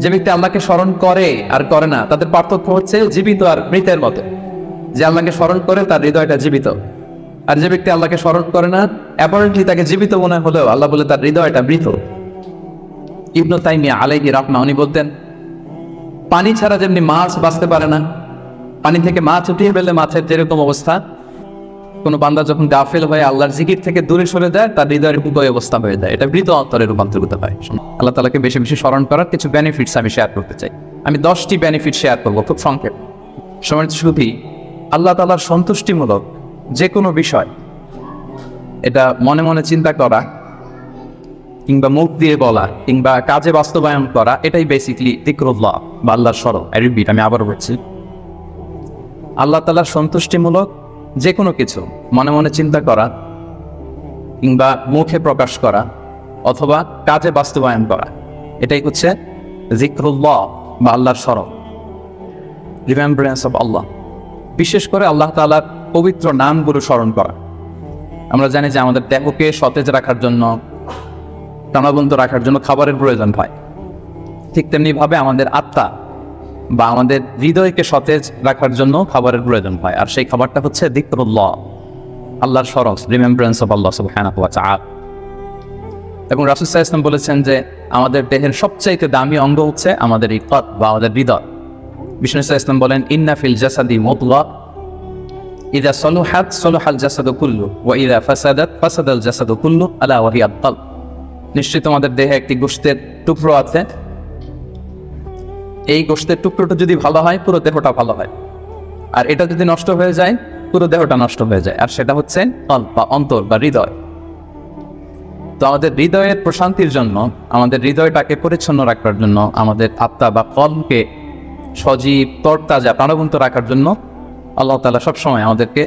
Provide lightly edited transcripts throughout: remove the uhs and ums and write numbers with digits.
যে ব্যক্তি আল্লাহকে স্মরণ করে আর করে না, তাদের পার্থক্য হচ্ছে জীবিত আর মৃতের মতো। যে আল্লাহকে স্মরণ করে তার হৃদয়টা জীবিত, আর যে ব্যক্তি আল্লাহকে স্মরণ করে না, অ্যাপারেন্টলি তাকে জীবিত মনে হলেও আল্লাহ বলে তার হৃদয়টা মৃত। ইবনে তাইমিয়া আলাইহি রাহমা উনি বলতেন, পানি ছাড়া যেমনি মাছ বাঁচতে পারে না, পানি থেকে মাছ উঠিয়ে ফেললে মাছের যেরকম অবস্থা, কোনো বান্দা যখন গাফেল হয়ে আল্লাহর জিকির থেকে দূরে সরে যায়, তার হৃদয়ের বুকয় অবস্থা হয়ে যায়, এটা মৃত অন্তরে রূপান্তরিত হয়। আল্লাহ তাআলাকে বেশি বেশি স্মরণ করার কিছু বেনিফিটস আমি শেয়ার করতে চাই। আমি 10টি বেনিফিট শেয়ার করবো খুব সংক্ষেপ। সম্মানিত সুধী, আল্লাহ তাআলার সন্তুষ্টিমূলক যে কোনো বিষয়, এটা মনে মনে চিন্তা করা কিংবা মুখ দিয়ে বলা কিংবা কাজে বাস্তবায়ন করা, এটাই বেসিক্যালি যিকরুল্লাহ বা আল্লাহর স্মরণ। আমি আবারও বলছি, আল্লাহ তাআলার সন্তুষ্টিমূলক যে কোনো কিছু মনে মনে চিন্তা করা কিংবা মুখে প্রকাশ করা অথবা কাজে বাস্তবায়ন করা, এটাই হচ্ছে যিকরুল্লাহ বা আল্লাহর স্মরণ, রিমেম্বারেন্স অফ আল্লাহ। বিশেষ করে আল্লাহ তাআলার পবিত্র নামগুলো স্মরণ করা। আমরা জানি যে আমাদের দেহকে সতেজ রাখার জন্য, প্রাণবন্ত রাখার জন্য খাবারের প্রয়োজন হয়। ঠিক তেমনি ভাবে আমাদের আত্মা বা আমাদের হৃদয়কে সতেজ রাখার জন্য খাবারের প্রয়োজন হয়, আর সেই খাবারটা হচ্ছে যিকরুল্লাহ, আল্লাহর স্মরণ, রিমেম্বারেন্স অফ আল্লাহ সুবহানাহু ওয়া তাআলা। এবং রাসূল সাল্লাল্লাহু আলাইহি ওয়াসাল্লাম বলেছেন যে আমাদের দেহের সবচাইতে দামি অঙ্গ হচ্ছে আমাদের ইফাত বা আমাদের হৃদয়। বিষ্ণু সাল্লাল্লাহু আলাইহি ওয়াসাল্লাম বলেন, ইন্না ফিল জাসাদি মুদগাহ ইযা সালুহাত সালুহাল জাসাদু কুল্লু ওয়া ইযা ফাসাদাত ফাসাদাল জাসাদু কুল্লু আলা ওয়া হিয়াল কলব। নিশ্চয়ই তোমাদের দেহে একটি গোশতের টুকরো আছে, এই গোশতের টুকরোটা যদি ভালো হয় পুরো দেহটা ভালো হয়, আর এটা যদি নষ্ট হয়ে যায় পুরো দেহটা নষ্ট হয়ে যায়, আর সেটা হচ্ছে কলব বা অন্তর বা হৃদয়। তো আমাদের হৃদয়ের প্রশান্তির জন্য, আমাদের হৃদয়টাকে পরিচ্ছন্ন রাখার জন্য, আমাদের আত্মা বা কলবকে সজীব তরতাজা প্রাণবন্ত রাখার জন্য আল্লাহ তাআলা সবসময় আমাদেরকে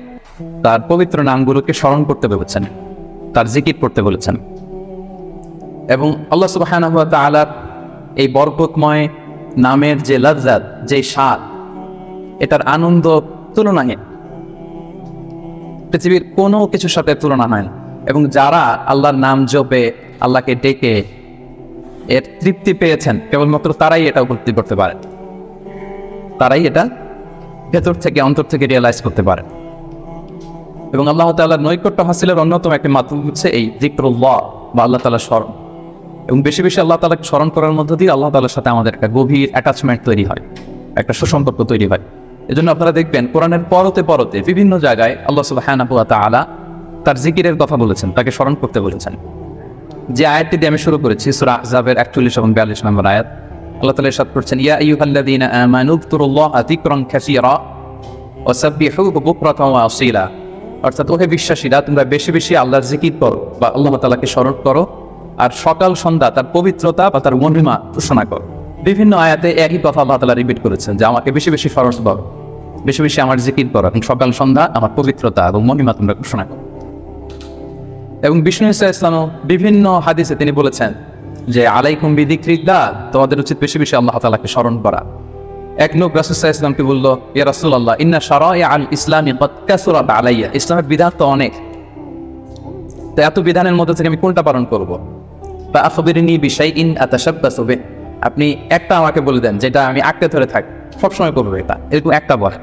তার পবিত্র নামগুলোকে স্মরণ করতে বলেছেন, তার জিকির করতে বলেছেন। এবং আল্লাহ সুবহানাহু ওয়া তাআলার এই বরকতময় নামের যে লজ্জাত, যে স্বাদ, এটার আনন্দ তুলনাহীন, পৃথিবীর কোনো কিছুর সাথে তুলনা হয় না। এবং যারা আল্লাহর নাম জপে, আল্লাহকে ডেকে এর তৃপ্তি পেয়েছেন, কেবলমাত্র তারাই এটা উপলব্ধি করতে পারে, তারাই এটা ভেতর থেকে অন্তর থেকে রিয়েলাইজ করতে পারে। এবং আল্লাহ তাআলার নৈকট্য হাসিলের অন্যতম একটি মাধ্যম হচ্ছে এই যিকরুল্লাহ বা আল্লাহ তাআলার স্মরণ। এবং বেশি বেশি আল্লাহ তাআলাকে স্মরণ করার মধ্য দিয়ে আল্লাহ তাআলার সাথে আমাদের একটা গভীর অ্যাটাচমেন্ট তৈরি হয়, একটা সুসম্পর্ক তৈরি হয়। এজন্য আপনারা দেখবেন কোরআনের পরতে পরতে বিভিন্ন জায়গায় আল্লাহ সুবহানাহু ওয়া তাআলা তার জিকিরের কথা বলেছেন, তাকে স্মরণ করতে বলেছেন। যে আয়াতটি দিয়ে আমি শুরু করেছি, সূরা আহজাবের 41 এবং 42 নম্বর আয়াত, আল্লাহ তাআলা ইরশাদ করছেন, ইয়া আইয়ুহাল্লাযীনা আমানু যকুরুল্লাহা যিকরান কাসীরা ওয়া সাব্বিহুহু বুকরাতান ওয়া আসীলা। অর্থাৎ ওহে বিশ্বাসীরা, তোমরা বেশি বেশি আল্লাহর জিকির করো বা আল্লাহ তাআলাকে স্মরণ করো, আর সকাল সন্ধ্যা তার পবিত্রতা বা তার মহিমা ঘোষণা করো। বিভিন্ন আয়াতে একই কথা আল্লাহ তাআলা রিপিট করেছেন যে আমাকে বেশি বেশি স্মরণ করো, বেশি বেশি আমার জিকির করো, এবং সকাল সন্ধ্যা আমার পবিত্রতা এবং মহিমা তোমরা ঘোষণা করো। এবং বিষ্ণু ইসলাম বিভিন্ন হাদিসে তিনি বলেছেন যে আলাইকুম বিযিকরিল্লাহ, তোমাদের উচিত বেশি বেশি আল্লাহ তাআলাকে স্মরণ করা। এক লোক রাসূল সাল্লাল্লাহু আলাইহি ওয়াসাল্লামকে বলল, ইয়া রাসূলুল্লাহ, ইন্না শারাইআল ইসলামি ক্বাদ কাসুরাত আলাইয়া, ইসলামের বিধান তো অনেক, তো এত বিধানের মধ্যে থেকে আমি কোনটা পালন করব? বা আখবিরনি বিশাইইন আতাশাব্বাসু বিহি, আপনি একটা আমাকে বলে দেন যেটা আমি আঁকড়ে ধরে থাকি, সবসময় করবো এটা, এরকম একটা বলেন।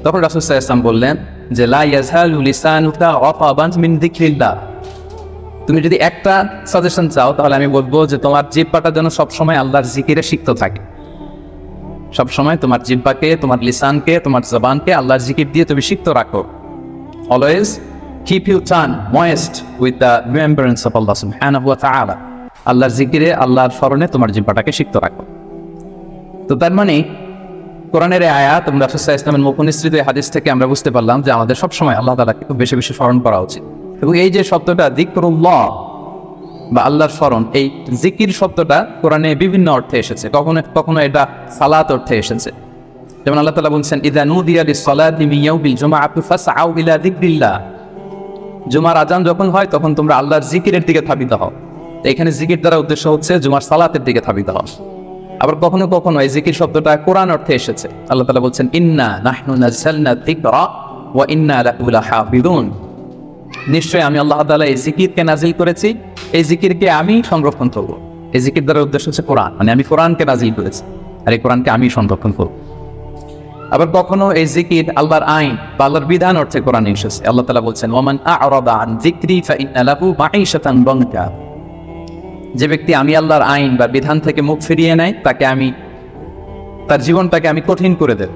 তখন রাসূল সাল্লাল্লাহু আলাইহি ওয়াসাল্লাম বললেন যে লা ইয়াজহালু লিসানুকা রাতাবান মিন যিকরিল্লাহ, তুমি যদি একটা সাজেশন চাও তাহলে আমি বলবো যে তোমার জিহ্বাটা যেন সবসময় আল্লাহর জিকিরে সিক্ত থাকে। সবসময় তোমার জিহ্বাকে, তোমার লিসানকে, তোমার জবানকে আল্লাহর জিকির দিয়ে তুমি সিক্ত রাখো। Always keep your tongue moist with the remembrance of Allah সুবহানাহু ওয়া তাআলা, আল্লাহর জিকিরে, আল্লাহর স্মরণে তোমার জিহ্বাটাকে সিক্ত রাখো। তো তার মানে কোরআনের এই আয়াত এবং রাসূল সাল্লাল্লাহু আলাইহি ওয়াসাল্লামের মুখ নিঃসৃত হাদিস থেকে আমরা বুঝতে পারলাম যে আমাদের সবসময় আল্লাহ তাআলাকে খুব বেশি বেশি স্মরণ করা উচিত। এবং এই যে শব্দটা যিকরুল্লাহ বা আল্লাহর স্মরণ, এই জিকির শব্দটা কোরআনে বিভিন্ন অর্থে এসেছে। কখনো কখনো এটা সালাত অর্থে এসেছে, যেমন আল্লাহ তাআলা বলছেন, ইযা নুদিয়া লিস-সালাতি মিন ইয়াউমিল জুমআতি ফাসআউ ইলা যিকরিল্লাহ, জুমার আজান যখন হয় তখন তোমরা আল্লাহর জিকিরের দিকে ধাবিত হও। এখানে জিকির দ্বারা উদ্দেশ্য হচ্ছে জুমার সালাতের দিকে ধাবিত হও। আবার কখনো কখনো এই জিকির শব্দটা কোরআন অর্থে এসেছে। আল্লাহ তাআলা বলছেন, ইন্না নাহনু নাযালনা যিকরা ওয়া ইন্না লাহু লাহাফিযুন, নিশ্চয়ই আমি আল্লাহ তাআলা এই জিকিরকে নাজিল করেছি, এই জিকিরকে আমি সংরক্ষণ করব, এই জিকির দ্বারা উদ্দেশ্য হচ্ছে কোরআন, মানে আমি কোরআনকে নাজিল করেছি আর এই কোরআনকে আমি সংরক্ষণ করব। আবার কখনো এই জিকির আল্লাহর আইন বা আল্লাহর বিধান অর্থে কোরআনে এসেছে। আল্লাহ তাআলা বলছেন, ওয়ামান আ'রাদা আন যিকরি ফাইন্না লাহু মাঈশাতান দানকা। যে ব্যক্তি আমি আল্লাহর আইন বা বিধান থেকে মুখ ফিরিয়ে নেয়, তাকে আমি তার জীবনটাকে আমি কঠিন করে দেব,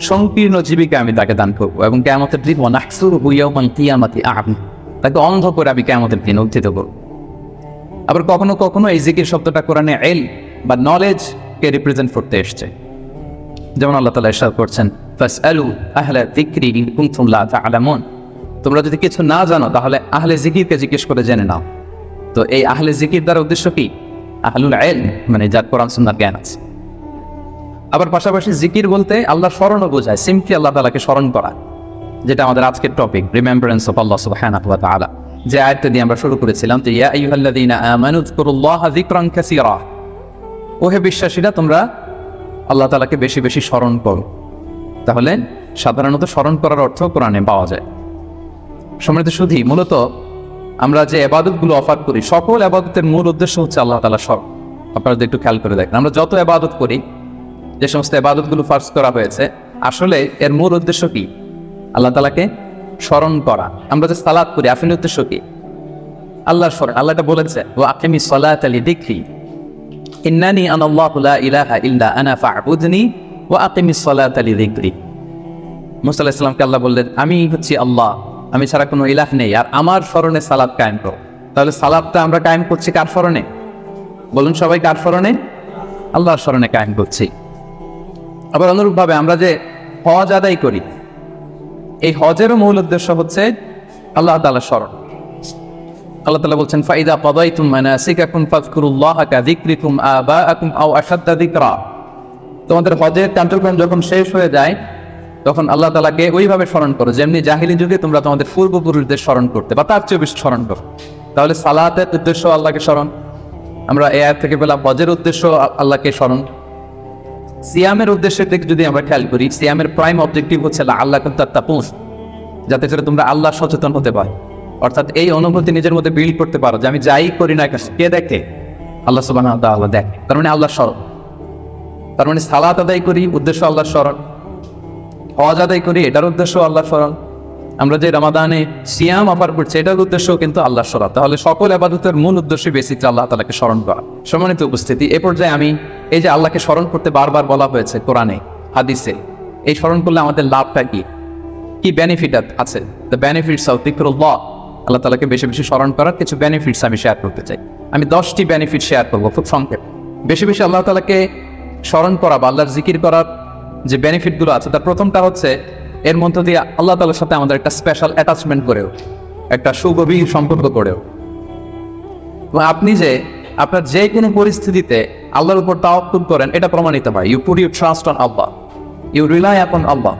সংকীর্ণ জীবিকা আমি তাকে দান করব, এবং কিয়ামতের দিন ওয়া নাহসুরুহু ইয়াওমাল কিয়ামাতি আ'মা, তাকে অন্ধ করে আমি কিয়ামতের দিন উত্থিত করব। আবার কখনো কখনো এই জিকির শব্দটা কোরআনে ইলম বা নলেজ কে রিপ্রেজেন্ট করতে এসেছে। যেমন আল্লাহ তাআলা ইরশাদ করছেন, ফাসআলু আহলা যিকরি ইন কুনতুম লা তা'লামুন। তোমরা যদি কিছু না জানো তাহলে আহলে জিকিরকে জিজ্ঞেস করে জেনে নাও। তো এই আহলে জিকির দ্বারা উদ্দেশ্য কি? আহলুল ইলম, মানে যার কোরআন সুন্নাহর জ্ঞান আছে। আবার পাশাপাশি জিকির বলতে আল্লাহর স্মরণও বোঝায়, সিম্পলি আল্লাহ তাআলাকে স্মরণ করা, যেটা আমাদের আজকের টপিক, রিমেম্বারেন্স অফ আল্লাহ সুবহানাহু ওয়া তাআলা। যে আয়াতটা দিয়ে আমরা শুরু করেছিলাম, যে ইয়া আইয়ুহাল্লাযীনা আমানু যকুরুল্লাহা যিকরান কাসীরা। ওহে বিশ্বাসীরা, তোমরা আল্লাহ তাআলাকে বেশি বেশি স্মরণ করো। তাহলে সাধারণত স্মরণ করার অর্থ কোরআনে পাওয়া যায়। সম্মানিত সুধী, মূলত আমরা যে ইবাদতগুলো অফার করি, সকল ইবাদতের মূল উদ্দেশ্য হচ্ছে আল্লাহ তাআলা স্মরণ। আপনারা যদি একটু খেয়াল করে দেখেন, আমরা যত ইবাদত করি, যে সমস্ত ইবাদতগুলো ফার্জ করা হয়েছে, আসলে এর মূল উদ্দেশ্য কি? আল্লাহ তাআলাকে স্মরণ করা। আমরা যে সালাত করি, আসলে উদ্দেশ্য কি? আল্লাহর স্মরণ। আল্লাহ এটা বলেছে, ওয়া আকিমিস সালাতা লিযিকরি ইন্নানি আনাল্লাহু লা ইলাহা ইল্লা আনা ফা'বুদনি ওয়া আকিমিস সালাতা লিযিকরি। মুসা আলাইহিস সালামকে আল্লাহ বললেন, আমি হচ্ছি আল্লাহ, আমি ছাড়া কোনো ইলাহ নেই, আর আমার স্মরণে সালাত কায়েম করো। তাহলে সালাতটা আমরা কায়েম করছি কার স্মরণে? বলুন সবাই, কার স্মরণে? আল্লাহর স্মরণে কায়েম করছি। আবার অনুরূপভাবে আমরা যে হজ আদায় করি, এই হজেরও মূল উদ্দেশ্য হচ্ছে আল্লাহ তাআলার স্মরণ। আল্লাহ তাআলা বলছেন, ফাইদা কাদাইতুম মানাসিকাকুম ফাযকুরুল্লাহা কাযিকরিকুম আবাআকুম আও আশাদ্দা যিকরা। তোমাদের হজের কার্যক্রম যখন শেষ হয়ে যায়, তখন আল্লাহ তাআলাকে ওইভাবে স্মরণ করো যেমনি জাহিলি যুগে তোমরা তোমাদের পূর্বপুরুষদের স্মরণ করতে, বা তার চেয়ে বেশি স্মরণ করো। তাহলে সালাতের উদ্দেশ্য আল্লাহকে স্মরণ, আমরা এই আয়াত থেকে পেলাম। হজের উদ্দেশ্য আল্লাহকে স্মরণ। সিয়ামের উদ্দেশ্যের দিকে যদি আমরা খেয়াল করি, সিয়ামের প্রাইম অবজেক্টিভ হচ্ছে আল্লাহকুম তাত্তাকুন, যাতে করে তোমরা আল্লাহ সচেতন হতে পারো। অর্থাৎ এই অনুভূতি নিজের মধ্যে বিল্ড করতে পারো যে আমি যাই করি না কেন, কে দেখে? আল্লাহ সুবহানাহু ওয়া তাআলা দেখে। তার মানে আল্লাহর স্মরণ। তার মানে সালাত আদায় করি, উদ্দেশ্য আল্লাহর স্মরণ। হজ আদায় করি, এটার উদ্দেশ্য আল্লাহর স্মরণ। আমরা যে রমাদানে সিয়াম অফার করছি, এটার উদ্দেশ্য কিন্তু আল্লাহর স্মরণ। তাহলে সকল ইবাদতের মূল উদ্দেশ্য বেসিক আল্লাহ তাআলাকে স্মরণ করা। সম্মানিত উপস্থিতি, এ পর্যায়ে আমি এই যে আল্লাহকে স্মরণ করতে বারবার বলা হয়েছে কোরআনে, হাদিসে, এই স্মরণ করলে আমাদের লাভটা কি, কি বেনিফিট আছে? দ্য বেনিফিটস অফ যিকরুল্লাহ, আল্লাহ তাআলাকে বেশি বেশি স্মরণ করার কিছু বেনিফিটস আমি শেয়ার করতে চাই। আমি 10টি বেনিফিট শেয়ার করবো খুব সংক্ষেপে। বেশি বেশি আল্লাহ তাআলাকে স্মরণ করা বা আল্লাহর জিকির করার যে বেনিফিটগুলো আছে, তার প্রথমটা হচ্ছে এর মধ্য দিয়ে আল্লাহ তাআলার সাথে আমাদের একটা স্পেশাল অ্যাটাচমেন্ট করেও, একটা সুগভীর সম্পর্ক করেও। এবং আপনি যে আপনার যে কোনো পরিস্থিতিতে আল্লাহর উপর তাওয়াক্কুল করেন, এটা প্রমাণিত হয়। You put your trust on Allah, you rely upon Allah.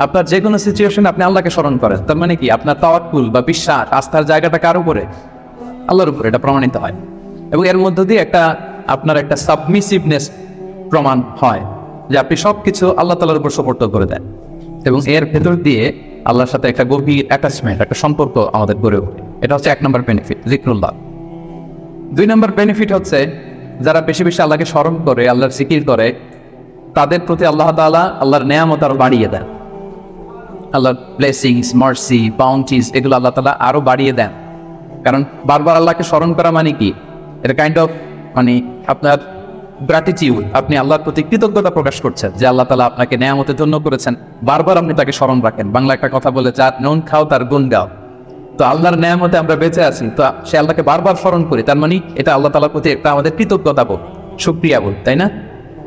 আপনার যে কোনো সিচুয়েশনে আপনি আল্লাহকে স্মরণ করেন, তার মানে কি? আপনার তাওয়াক্কুল বা বিশ্বাস, আস্থার জায়গাটা কার উপরে? আল্লাহর উপরে। এটা প্রমাণিত হয়। এবং এর মধ্য দিয়ে আপনার একটা সাবমিসিভনেস প্রমাণ হয়, যে আপনি সবকিছু আল্লাহ তাআলার উপর সুপর্দ করে দেন, এবং এর ভেতর দিয়ে আল্লাহর সাথে একটা গভীর অ্যাটাচমেন্ট, একটা সম্পর্ক আমাদের গড়ে ওঠে। এটা হচ্ছে 1 নম্বর বেনিফিট, যিকরুল্লাহ। 2 নম্বর বেনিফিট হচ্ছে যারা বেশি বেশি আল্লাহকে স্মরণ করে, আল্লাহর জিকির করে, তাদের প্রতি আল্লাহ তাআলা আল্লাহর নেয়ামত আরো বাড়িয়ে দেন। আল্লাহর ব্লেসিংস, মার্সি, বাউন্টিজ, এগুলো আল্লাহ তাআলা আরো বাড়িয়ে দেন। কারণ বারবার আল্লাহকে স্মরণ করা মানে কি? এটা কাইন্ড অফ মানে আপনার গ্র্যাটিটিউড, আপনি আল্লাহর প্রতি কৃতজ্ঞতা প্রকাশ করছেন যে আল্লাহ তাআলা আপনাকে নেয়ামতে ধন্য করেছেন। বারবার আপনি তাকে স্মরণ রাখেন। বাংলা একটা কথা বলে, যার নুন খাও তার গুণ গাও। তো আল্লাহর নেয়ামতে আমরা বেঁচে আছি, তো সে আল্লাহকে বারবার স্মরণ করি, তার মানে এটা আল্লাহ তাআলার প্রতি একটা আমাদের কৃতজ্ঞতা বোধ, শুকরিয়া বোধ, তাই না?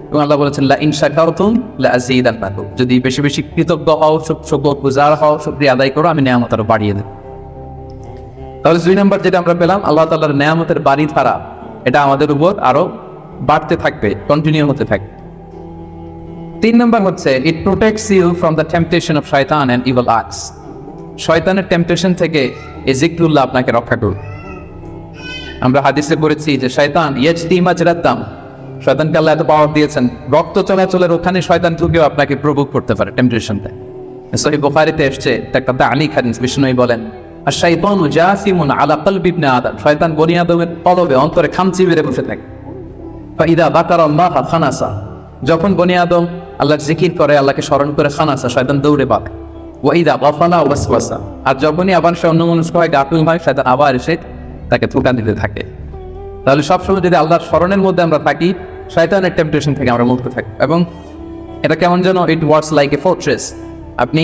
এবং আল্লাহ বলেছেন, লা ইন শাকারতুম লা আযীদান্নাকুম, যদি বেশি বেশি কৃতজ্ঞ হও, শুকরগুজার হও, শুকরিয়া আদায় করো, আমি নেয়ামত আরো বাড়িয়ে দেব। তাহলে 2 নম্বর যেটা আমরা পেলাম, আল্লাহ তাআলার নেয়ামতের বাড়ি ধারা, এটা আমাদের উপর আরো বাড়তে থাকবে, কন্টিনিউ হতে থাকবে। 3 নম্বর হচ্ছে, it protects you from the temptation of শয়তান এন্ড ইভিল আর্টস। শয়তানের টেম্পটেশন থেকে এই যিকরুল্লাহ আপনাকে রক্ষা করবে। আমরা হাদিসে পড়েছি যে শয়তান ইয়াজতি মাজরাদ দাম, শয়তানকে আল্লাহ এত পাওয়ার দিয়েছেন, রক্ত চলাচলের ওখানে শয়তান ঢুকেও আপনাকে প্রভোগ করতে পারে, টেম্পটেশন দেয়। সহিহ বুখারীতে এসেছে একটা তাআলিক হাদিস, বিষ্ণুই বলেন, আশ-শাইতানু জাসিমুন আলা কলবি ইবনে আদম, শয়তান বনি আদমের কলবে, অন্তরে খামচি মেরে বসে থাকে। ফাইদা যাকারাল্লাহা খানাসা, যখন বনি আদম আল্লাহর জিকির করে, আল্লাহকে স্মরণ করে, খানাসা, শয়তান দৌড়ে পাবে। ওয়াইদা গাফালা ওয়াসওয়াসা, আর যখনই আবার সে অন্যমনস্ক হয়, গাফিল হয়, শয়তান আবার এসে তাকে ধোঁকা দিতে থাকে। তাহলে সবসময় যদি আল্লাহর স্মরণের মধ্যে আমরা থাকি, শয়তানের টেম্পটেশন থেকে আমরা মুক্ত থাকি। এবং এটা কেমন যেন it works like a fortress. আপনি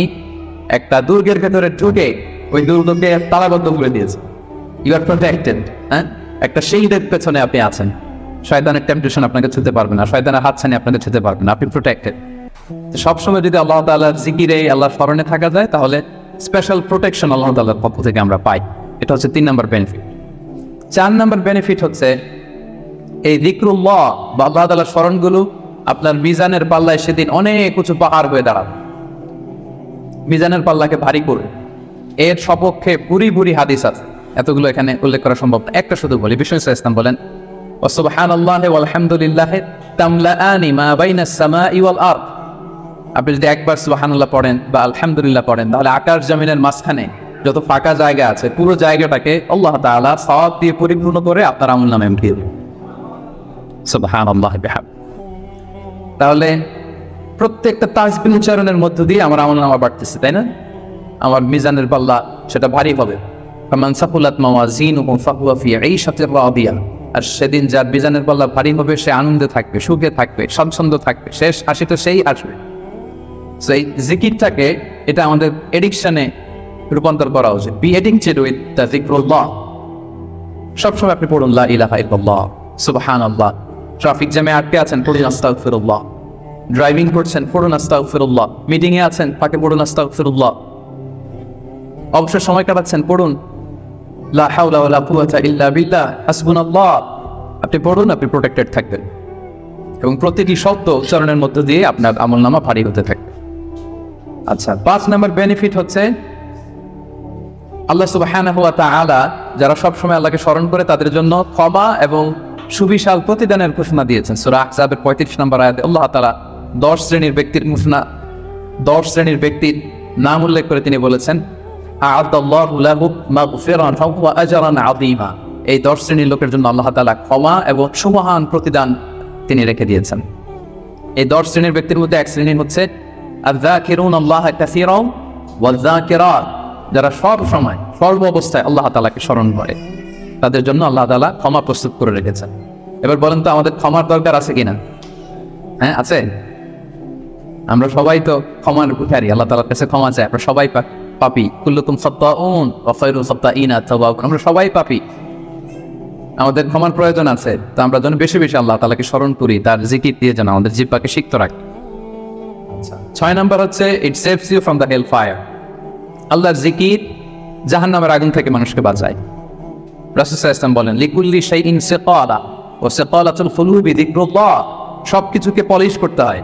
একটা দুর্গের ভেতরে ঢুকে ওই দুর্গকে তালাবদ্ধ করে দিয়েছেন, ইউ আর প্রোটেক্টেড। হ্যাঁ, একটা শিল্ডের পেছনে আপনি আছেন, শয়তানের টেম্পটেশন আপনাকে ছুঁতে পারবে না, শয়তানের হাতছানি আপনাকে ছুঁতে পারবে না, আপনি প্রোটেক্টেড। সবসময় যদি আল্লাহ তাআলার জিকিরে, আল্লাহর স্মরণে থাকা যায়, তাহলে স্পেশাল প্রোটেকশন আল্লাহ তাআলার পক্ষ থেকে আমরা পাই। এটা হচ্ছে 3 নম্বর বেনিফিট। 4 নম্বর বেনিফিট হচ্ছে এই যিকরুল্লাহ বা আল্লাহ তাআলার স্মরণগুলো আপনার মিজানের পাল্লায় সেদিন অনেক উঁচু পাহাড় হয়ে দাঁড়াবে, মিজানের পাল্লাকে ভারী করে। এর সপক্ষে ভুরি ভুরি হাদিস আছে, এতগুলো এখানে উল্লেখ করা সম্ভব না, একটা শুধু বলি। বিষ্ণু ইসলাম বলেন, সুবহানাল্লাহি ওয়াল হামদুলিল্লাহি তামলাআনি মা বাইনাস সামাই ওয়াল আরদ। আপনি যদি একবার সুবহানাল্লাহ পড়েন বা আলহামদুলিল্লাহ পড়েন, তাহলে আকাশ জমিনের মাঝখানে যত ফাঁকা জায়গা আছে, পুরো জায়গাটাকে আল্লাহ তাআলা সওয়াব দিয়ে পরিপূর্ণ করে আপনার আমলনামায় উঠিয়ে দেবেন। সুবহানাল্লাহি বিহামদিহি। তাহলে প্রত্যেকটা তাসবিহ উচ্চারণের মধ্য দিয়ে আমার আমলনামা বাড়তেছে, তাই না? আমার মিজানের পাল্লা সেটা ভারী হবে। ফামান সাকুলাত মাওয়াজিনুহু ফাহুয়া ফি ঈশাতির রাদিয়া। আর সেদিন যার মিজানের পাল্লা ভারী হবে, সে আনন্দে থাকবে, সুখে থাকবে, স্বচ্ছন্দ থাকবে, শেষ হাসিটা সেই আসবে। সেই জিকিরটাকে, এটা আমাদের এডিকশনে রূপান্তর করা উচিত। বি এডিক্টেড উইথ দ্য যিকরুল্লাহ। সবসময় আপনি পড়ুন লা ইলাহা ইল্লাল্লাহ, সুবহানাল্লাহ। ট্রাফিক জ্যামে আটকে আছেন, পড়ুন আস্তাগফিরুল্লাহ। ড্রাইভিং করছেন, পড়ুন আস্তাগফিরুল্লাহ। মিটিং এ আছেন, ফাঁকে পড়ুন আস্তাগফিরুল্লাহ। অবসর সময় কাটাচ্ছেন, পড়ুন লা হাওলা ওয়ালা কুওয়াতা ইল্লা বিল্লাহ, হাসবুনাল্লাহ। আপনি পড়ুন, আপনি প্রোটেক্টেড থাকবেন। এবং প্রতিটি শব্দ উচ্চারণের মধ্য দিয়ে আপনার আমলনামা ভারী হতে থাকবে। আচ্ছা, 5 নম্বর বেনিফিট হচ্ছে আল্লাহ সুবহানাহু ওয়া তাআলা যারা সবসময় আল্লাহকে স্মরণ করে, তাদের জন্য ক্ষমা এবং সুবিশাল প্রতিদানের ঘোষণা দিয়েছেন। সূরা আহজাবের 35 নম্বর আয়াতে আল্লাহ তাআলা 10 শ্রেণীর ব্যক্তির ঘোষণা, 10 শ্রেণীর ব্যক্তির নাম উল্লেখ করে তিনি বলেছেন, আ'আদাল্লাহু লাহু মাগফিরাতান ওয়া আজরান আযীমা। এই 10 শ্রেণীর লোকের জন্য আল্লাহ তাআলা ক্ষমা এবং সুমহান প্রতিদান তিনি রেখে দিয়েছেন। এই 10 শ্রেণীর ব্যক্তির মধ্যে এক শ্রেণী হচ্ছে আয-যাকিরুনাল্লাহা কাসীরান ওয়ায-যাকিরাত, যারা সব সময় সর্ব অবস্থায় আল্লাহ তাআলাকে স্মরণ করে, তাদের জন্য আল্লাহ তাআলা ক্ষমা প্রস্তুত করে রেখেছেন। এবার বলেন তো, আমাদের ক্ষমার দরকার আছে কিনা? হ্যাঁ, আছে। আমরা সবাই তো ক্ষমার ভিখারি, আল্লাহ তাআলার কাছে ক্ষমা চাই। আমরা সবাই পাপী। কুল্লুকুম খাত্তাউন ওয়া খায়রুল খাত্তাইনা আত-তাওয়াবুন। আমরা সবাই পাপী, আমাদের ক্ষমার প্রয়োজন আছে। তো আমরা যেন বেশি বেশি আল্লাহ তাআলাকে স্মরণ করি, তার জিকির দিয়ে যেন আমাদের জিহ্বাকে সিক্ত রাখি। 6 নম্বর হচ্ছে it saves you from the hell fire. আল্লাহর জিকির জাহান্নামের আগুন থেকে মানুষকে বাঁচায়। রাসূল সাল্লাল্লাহু আলাইহি ওয়াসাল্লাম বলেন, লিকুল্লি শাইইন সিকালা ওয়া সিকালাতুল কুলুবি যিকরুল্লাহ। সবকিছুকে পলিশ করতে হয়,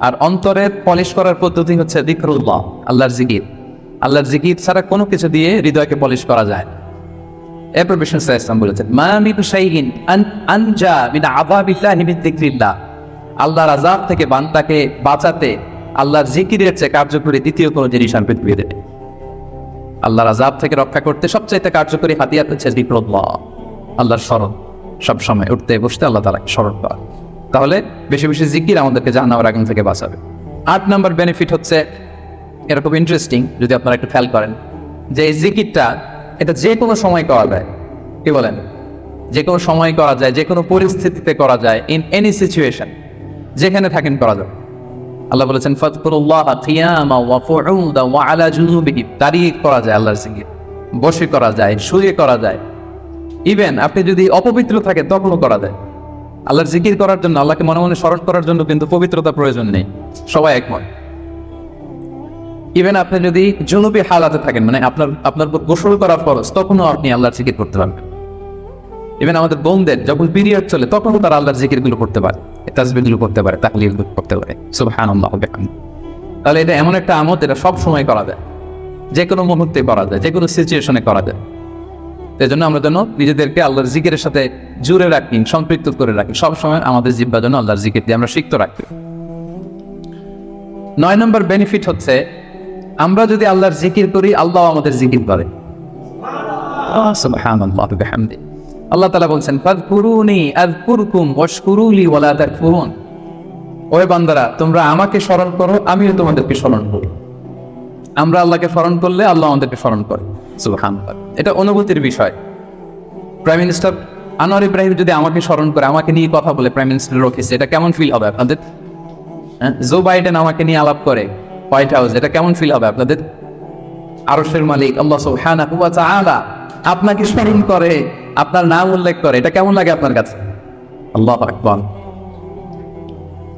আর অন্তরের পলিশ করার পদ্ধতি হচ্ছে যিকরুল্লাহ, আল্লাহর জিকির। আল্লাহর জিকির ছাড়া কোনো কিছু দিয়ে হৃদয়কে পলিশ করা যায়। এরপর বিষ্ণু সাল্লাল্লাহু আলাইহি ওয়াসাল্লাম বলেছেন, মা মিন শাইইন আনজা মিন আযাবিল্লাহি মিন যিকরিল্লাহ। আল্লাহর আযাব থেকে বান্দাকে বাঁচাতে আল্লাহর জিকিরের চেয়ে কার্যকরী দ্বিতীয় কোনো জিনিস আর পৃথিবীতে নেই। আল্লাহর আযাব থেকে রক্ষা করতে সবচাইতে কার্যকরী হাতিয়ার হচ্ছে যিকরুল্লাহ, আল্লাহর স্মরণ। সব সময় উঠতে বসতে আল্লাহ তাআলাকে স্মরণ করা। তাহলে বেশি বেশি জিকির আমাদেরকে জাহান্নামের আগুন থেকে বাঁচাবে। 8 নম্বর বেনিফিট হচ্ছে, এরকম ইন্টারেস্টিং, যদি আপনারা একটু খেয়াল করেন, যে এই জিকিরটা এটা যে কোনো সময় করা যায়। কি বলেন? যে কোনো সময় করা যায়, যে কোনো পরিস্থিতিতে করা যায়, ইন এনি সিচুয়েশন, যেখানে থাকেন করা যায়। আল্লাহ বলেছেন, ফাযকুরুল্লাহা কিয়ামা ওয়া কুউদা ওয়া আলা জুনুবিহিম। দাঁড়িয়ে করা যায় আল্লাহর জিকির, বসে করা যায়, শুয়ে করা যায়, ইভেন আপনি যদি অপবিত্র থাকেন তখনও করা যায়। আল্লাহর জিকির করার জন্য, আল্লাহকে মনে মনে স্মরণ করার জন্য কিন্তু পবিত্রতা প্রয়োজন নেই, সবাই একমত। ইভেন আপনি যদি জুনুবি হালাতে থাকেন, মানে আপনার গোসল করা ফরজ, তখনও আপনি আল্লাহর জিকির করতে পারবেন। ইভেন আমাদের বোনদের যখন পিরিয়ড চলে, তখনও তারা আল্লাহর জিকিরগুলো করতে পারে, তাসবিহগুলো করতে পারে, তাহলিলগুলো করতে পারে। সুবহানাল্লাহ ওয়া বিহামদিহি। তাহলে এটা এমন একটা আমল, এটা সব সময় করা যায়, যে কোনো মুহূর্তে করা যায়, যে কোনো সিচুয়েশনে করা যায়। এই জন্য আমরা যেন নিজেদেরকে আল্লাহর জিকিরের সাথে জুড়ে রাখি, সম্পৃক্ত করে রাখি, সবসময় আমাদের জিহ্বা যেন আল্লাহর জিকির দিয়ে আমরা সিক্ত রাখি। 9 নম্বর বেনিফিট হচ্ছে, আমরা যদি আল্লাহর জিকির করি, আল্লাহ আমাদের জিকির করে। সুবহানাল্লাহ ওয়া বিহামদিহি। আল্লাহ তাআলা বলছেন ফাযকুরুনি আযকুরকুম ওয়াশকুরুলি ওয়ালা তাকফুরুন। ওই বান্দারা, তোমরা আমাকে স্মরণ করো, আমিও তোমাদেরকে স্মরণ করি। আমরা আল্লাহকে স্মরণ করলে আল্লাহ আমাদেরকে স্মরণ করে। সুবহানাল্লাহ। এটা অনুভূতির বিষয়। প্রাইম মিনিস্টার আনোয়ার ইব্রাহিম যদি আমাকে স্মরণ করে, আমাকে নিয়ে কথা বলে প্রাইম মিনিস্টারের অফিসে, এটা কেমন ফিল হবে আপনাদের? জো বাইডেন আমাকে নিয়ে আলাপ করে হোয়াইট হাউস, এটা কেমন ফিল হবে আপনাদের? আরশের মালিক আল্লাহ সুবহানাহু ওয়া তাআলা আপনাকে স্মরণ করে, আপনার নাম উল্লেখ করে, এটা কেমন লাগে আপনার কাছে? আল্লাহু আকবার।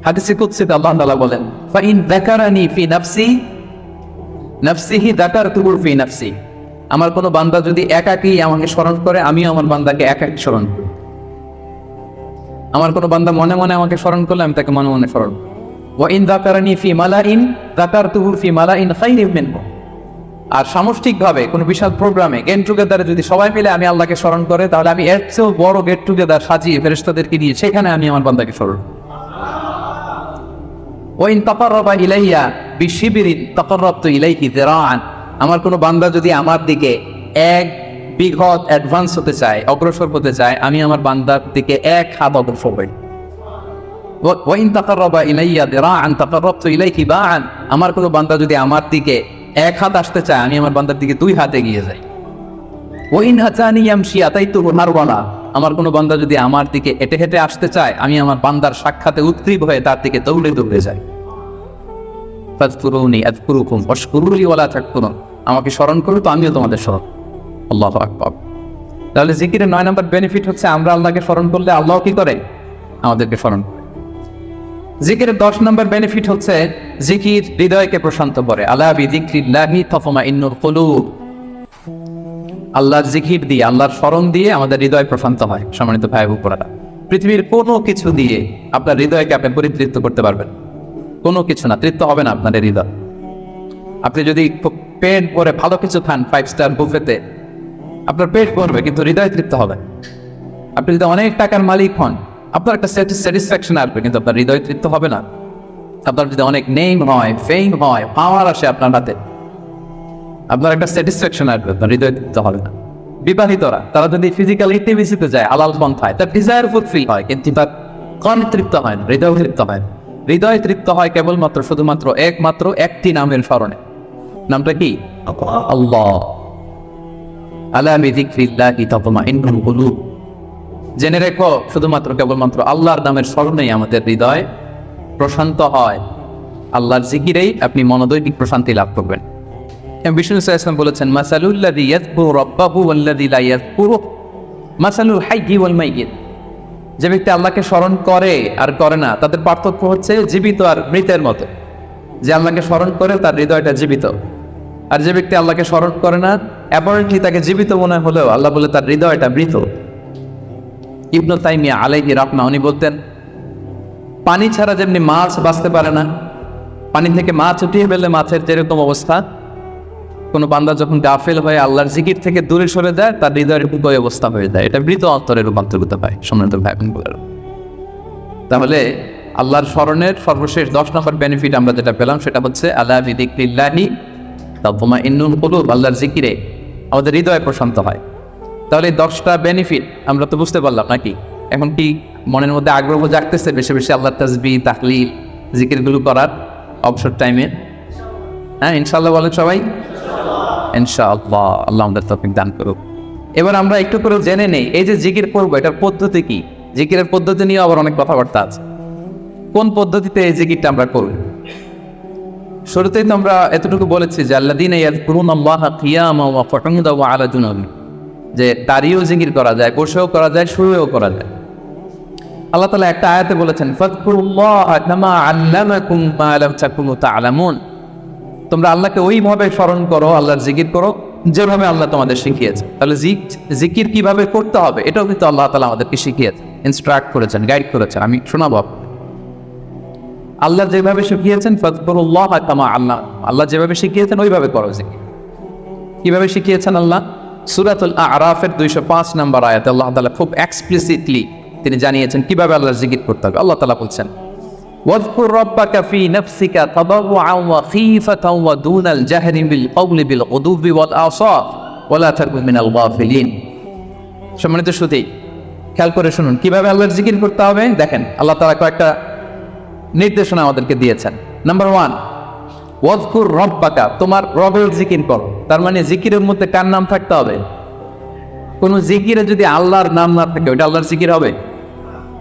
হাদিসে কুদসিতে আল্লাহ তাআলা বলেন, ফাইন যাকারানি ফি নাফসিহি যাকারতুহু ফি নাফসি। আমার কোনো বান্দা যদি একাকী আমাকে স্মরণ করে, আমি আমার বান্দাকে একাকী স্মরণ করি। আমার কোনো বান্দা মনে মনে আমাকে স্মরণ করলে আমি তাকে মনে মনে স্মরণ করি। ওয়া ইন যাকারানি ফি মালাইন যাকারতুহু ফি মালাইন খায়রিন মিনহু। আর সামষ্টিকভাবে কোনো বিশাল প্রোগ্রামে গেট টুগেদারে যদি সবাই মিলে আমি আল্লাহকে স্মরণ করে, তাহলে আমি এর চেয়েও বড় গেট টুগেদার সাজিয়ে ফেরেশতাদেরকে নিয়ে সেখানে আমি আমার বান্দাকে স্মরণ করি। ওয়া ইন তাকাররাবা ইলাইয়া বিশিবরিন তাকাররাবতু ইলাইহি যিরাআন। আমার কোনো বান্দা যদি আমার দিকে এক বিঘত অ্যাডভান্স হতে চায়, অগ্রসর হতে চায়, আমি আমার বান্দার দিকে এক হাত অগ্রসর হই। ওয়া ইন তাকাররাবা ইলাইয়া যিরাআন তাকাররাবতু ইলাইহি বাআন। আমার কোনো বান্দা যদি আমার দিকে এক হাত আসতে চায়, আমি আমার বান্দার দিকে দুই হাত এগিয়ে যাই। ওয়া ইন আতানি ইয়ামশি আতাইতুহু হারওয়ালা। আমার কোনো বান্দা যদি আমার দিকে হেঁটে হেঁটে আসতে চায়, আমি আমার বান্দার সাক্ষাতে উদ্গ্রীব হয়ে তার দিকে দৌড়ে দৌড়ে যাই। ফাযকুরুনি আযকুরুকুম ওয়াশকুরুলি ওয়ালা তাকফুরুন। আমাকে স্মরণ করো তো আমিও তোমাদের স্মরণ। আল্লাহু আকবার। তাহলে জিকিরের 9 নম্বর বেনিফিট হচ্ছে আমরা আল্লাহকে স্মরণ করলে আল্লাহ কি করে? আমাদেরকে স্মরণ করে। জিকিরের 10 নম্বর বেনিফিট হচ্ছে জিকির হৃদয়কে প্রশান্ত করে। আলা বিযিকরিল্লাহি তাতমাইন্নুল কুলুব। আল্লাহর জিকির দিয়ে, আল্লাহর স্মরণ দিয়ে আমাদের হৃদয় প্রশান্ত হয়। সম্মানিত ভাই ও বোনেরা, পৃথিবীর কোনো কিছু দিয়ে আপনার হৃদয়কে আপনি পরিতৃপ্ত করতে পারবেন? কোনো কিছু না, তৃপ্ত হবে না আপনার হৃদয়। আপনি যদি পেট ভরে ভালো কিছু খান 5 স্টার বুফেতে, আপনার পেট ভরবে কিন্তু হৃদয় তৃপ্ত হবে। আপনি যদি অনেক টাকার মালিক হন, আপনার একটা স্যাটিসফ্যাকশন আসবে কিন্তু আপনার হৃদয় তৃপ্ত হবে না। আপনার যদি অনেক নেম হয়, ফেম হয়, পাওয়ার আসে আপনার হাতে, আপনার একটা স্যাটিসফ্যাকশন আসবে, আপনার হৃদয় তৃপ্ত হবে না। বিবাহিতরা তারা যদি ফিজিক্যাল ইন্টিমেসিতে যায়, হালাল পন্থায়, তার ডিজায়ার ফুলফিল হয় কিন্তু তার কন তৃপ্ত হয় না, হৃদয় তৃপ্ত হয় না। হৃদয় তৃপ্ত হয় কেবলমাত্র শুধুমাত্র একমাত্র একটি নামের স্মরণে। নামটা কি? আল্লাহ। আলা বিযিকরিল্লাহি তাতমাইন্নুল কুলুব। জেনে রেখো, শুধুমাত্র কেবলমাত্র আল্লাহর নামের স্মরণেই আমাদের হৃদয় প্রশান্ত হয়। আল্লাহর জিকিরেই আপনি মনোদৈনিক প্রশান্তি লাভ করবেন। বিষ্ণু সাল্লাল্লাহু আলাইহি ওয়াসাল্লাম বলেছেন, মাসালুল্লাযী ইয়াযকুরু রাব্বাহু ওয়াল্লাযী লা ইয়াযকুরু মাসালুল হাইয়্যি ওয়াল মাইয়্যিত। যে ব্যক্তি আল্লাহকে স্মরণ করে আর করে না, তাদের পার্থক্য হচ্ছে জীবিত আর মৃতের মতো। যে আল্লাহকে স্মরণ করে তার হৃদয়টা জীবিত, আর যে ব্যক্তি আল্লাহকে স্মরণ করে না, অ্যাপারেন্টলি তাকে জীবিত মনে হলেও আল্লাহ বলে তার হৃদয়টা মৃত। ইবনে তাইমিয়া আলাইহি রাহমাহ উনি বলতেন, পানি ছাড়া যেমনি মাছ বাঁচতে পারে না, পানি থেকে মাছ উঠিয়ে ফেললে মাছের যেরকম অবস্থা, কোনো বান্দা যখন গাফেল হয়ে আল্লাহর জিকির থেকে দূরে সরে যায়, তার হৃদয়ের ওই অবস্থা হয়ে যায়। এটা মৃত অন্তরে রূপান্তরিত হয়। সম্মানিত ভাই বোনেরা, তাহলে আল্লাহর স্মরণের সর্বশেষ 10 নম্বর বেনিফিট আমরা যেটা পেলাম সেটা হচ্ছে আলা বিযিকরিল্লাহি তাতমাইন্নুল কুলুব। আল্লাহর জিকিরে আমাদের হৃদয় প্রশান্ত হয়। তাহলে 10টা বেনিফিট আমরা তো বুঝতে পারলাম নাকি? এখন কি মনের মধ্যে আগ্রহ জাগতেছে বেশি বেশি আল্লাহর তাসবিহ, তাহলিল, জিকিরগুলো করার অবসর টাইমে? হ্যাঁ, ইনশাআল্লাহ বলেন সবাই। ইনশাআল্লাহ, আল্লাহ আমাদের তৌফিক দান করুক। এবার আমরা একটু করে জেনে নেই, এই যে জিকির করবো এটার পদ্ধতি কি? জিকিরের পদ্ধতি নিয়ে আবার অনেক কথাবার্তা আছে। কোন পদ্ধতিতে এই জিকিরটা আমরা করব? শুরুতেই তো আমরা এতটুকু বলেছি যে আল্লাযীনা ইয়াযকুরুনাল্লাহা কিয়ামান ওয়া কুউদান ওয়া আলা জুনুবিহিম, যে দাঁড়িয়েও জিকির করা যায়, বসেও করা যায়, শুয়েও করা যায়। আল্লাহ তাআলা একটা আয়াতে বলেছেন, ফাযকুরুল্লাহা কামা আল্লামাকুম মা লাম তাকুনু তা'লামুন। তোমরা আল্লাহকে ওইভাবে স্মরণ করো, আল্লাহর জিকির করো যেভাবে আল্লাহ তোমাদের শিখিয়েছে। তাহলে জিকির কিভাবে করতে হবে এটাও কিন্তু আল্লাহ তাআলা আমাদেরকে শিখিয়েছে, ইনস্ট্রাক্ট করেছেন, গাইড করেছেন। আমি শোনাবো। আল্লাহ যেভাবে শিখিয়েছেন, ফাযকুরুল্লাহা কামা আল্লাহ, আল্লাহ যেভাবে শিখিয়েছেন ওইভাবে করো জিকির। কিভাবে শিখিয়েছেন আল্লাহ? সূরাতুল আ'রাফের 205 নম্বর আয়াতে আল্লাহ তাআলা খুব এক্সপ্লিসিটলি তিনি জানিয়েছেন কিভাবে আল্লাহর জিকির করতে হবে। আল্লাহ তাআলা বলছেন, ওয়াযকুর রাব্বাকা ফি নাফসিকা তাদাররুআন ওয়া খীফাতান ওয়া দুনাল জাহরি বিল কওলি বিল গুদুবি ওয়াল আসাল ওয়া লা তাকুন মিনাল গাফিলিন। সম্মানিত সুধী, খেয়াল করে শুনুন কিভাবে আল্লাহর জিকির করতে হবে। দেখেন আল্লাহ তাআলা কয়েকটা নির্দেশনা আমাদেরকে দিয়েছেন। নাম্বার 1, ওয়াজকুর রব্বাকা, তোমার রবের জিকির করো। তার মানে জিকিরের মধ্যে কার নাম থাকতে হবে? কোন জিকিরে যদি আল্লাহর নাম না থাকে ওইটা আল্লাহর জিকির হবে?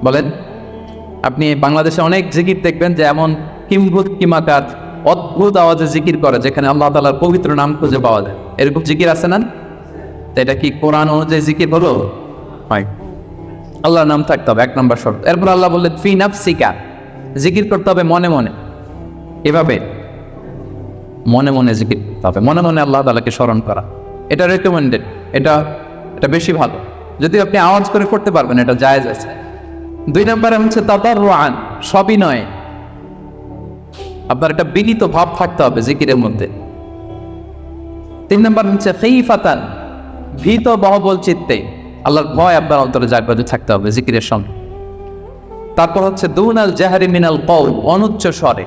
বলেন। আপনি বাংলাদেশে অনেক জিকির দেখবেন যে এমন কিম্ভূত কিমাকার অদ্ভুত আওয়াজে জিকির করে যেখানে আল্লাহ তাআলার পবিত্র নাম খুঁজে পাওয়া যায়। এরকম জিকির আছে না? তো এটা কি কোরআন অনুযায়ী জিকির হলো? হয়। আল্লাহর নাম থাকতে হবে 1 নম্বর শর্ত। এরপর আল্লাহ বললেন ফি নাফসিকা, জিকির করতে হবে মনে মনে। এভাবে মনে মনে জিকির করতে হবে, মনে মনে আল্লাহ তাআলাকে স্মরণ করা। এটা রেকমেন্ডেড, এটা বেশি ভালো। যদি আপনি আওয়াজ করে করতে পারবেন এটা জায়েজ আছে। 2 নম্বরে হচ্ছে তাদাররুআন, সবিনয়ে। আপনার একটা বিনীত ভাব থাকতে হবে জিকিরের মধ্যে। 3 নম্বর হচ্ছে খাইফাতান, ভীত বহবল চিত্তে, আল্লাহর ভয় আপনার অন্তরে জাগ্রত থাকতে হবে জিকিরের সঙ্গে। তারপর হচ্ছে দুনাল জাহরি মিনাল কওল, অনুচ্চ স্বরে,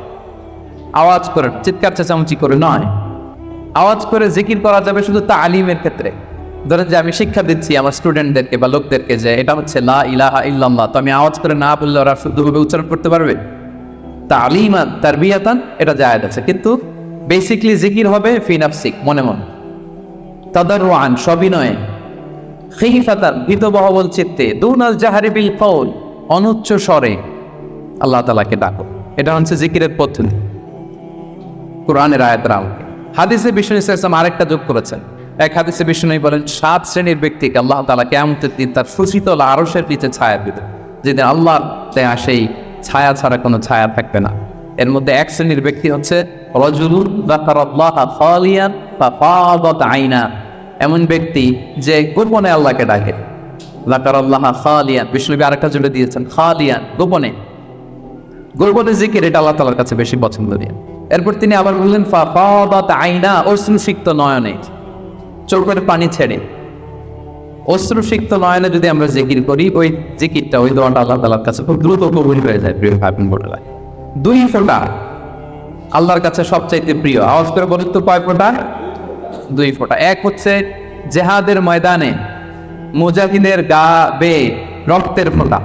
আওয়াজ করে, চিৎকার চেঁচামেচি করে নয়। আওয়াজ করে জিকির করা যাবে শুধু তালিমের ক্ষেত্রে। ধরেন যে আমি শিক্ষা দিচ্ছি আমার স্টুডেন্টদেরকে বা লোকদেরকে যে এটা হচ্ছে লা ইলাহা ইল্লাল্লাহ, তো আমি আওয়াজ করে না বললে ওরা শুদ্ধভাবে উচ্চারণ করতে পারবে? তালিমান তারবিয়াতান এটা জায়েজ আছে, কিন্তু বেসিকলি জিকির হবে ফি নাফসিক, মনে মনে। তাদাররুআন, সবিনয়ে। খাইফাতান, ভীত বহবল চিত্তে। দুনাল জাহরি বিল কওল, অনুচ্চ স্বরে আল্লাহ তাআলাকে ডাকো। এটা হচ্ছে জিকিরের পদ্ধতি কোরআনের আয়াতের আলোকে। হাদিসে বিষ্ণু ইসলাম আরেকটা যোগ করেছেন। এক হাদিসে বিষ্ণু বলেন 7 শ্রেণীর ব্যক্তিকে আল্লাহ তাআলা কিয়ামতের দিন তার সুশীতল আরশের নিচে ছায়া দিবেন, যেদিন আল্লাহর সেই ছায়া ছাড়া কোনো ছায়া থাকবে না। এর মধ্যে 1 শ্রেণীর ব্যক্তি হচ্ছে রাজুলুন যাকারাল্লাহা খালিয়ান ফাফাদাত আইনা, এমন ব্যক্তি যে গোপনে আল্লাহকে ডাকে। যাকারাল্লাহা খালিয়ান, বিষ্ণু আরেকটা জুড়ে দিয়েছেন খালিয়ান, গোপনে। গোপনে জিকির এটা আল্লাহ তাআলার কাছে বেশি পছন্দনীয়। এরপর তিনি আবার বললেন ফাফাদাত আইনা, অশ্রুসিক্ত নয়নে, চোখের পানি ছেড়ে অশ্রুসিক্ত নয়নে যদি আমরা জিকির করি, ওই জিকিরটা, ওই দোয়াটা আল্লাহ তাআলার কাছে খুব দ্রুত কবুল হয়ে যায়। প্রিয় ভাই বোনেরা, 2 ফোঁটা আল্লাহর কাছে সবচাইতে প্রিয়। আওয়াজ করে বলুন তো কয় ফোঁটা? 2 ফোঁটা। এক হচ্ছে জিহাদের ময়দানে মুজাহিদের গা বেয়ে রক্তের ফোঁটা।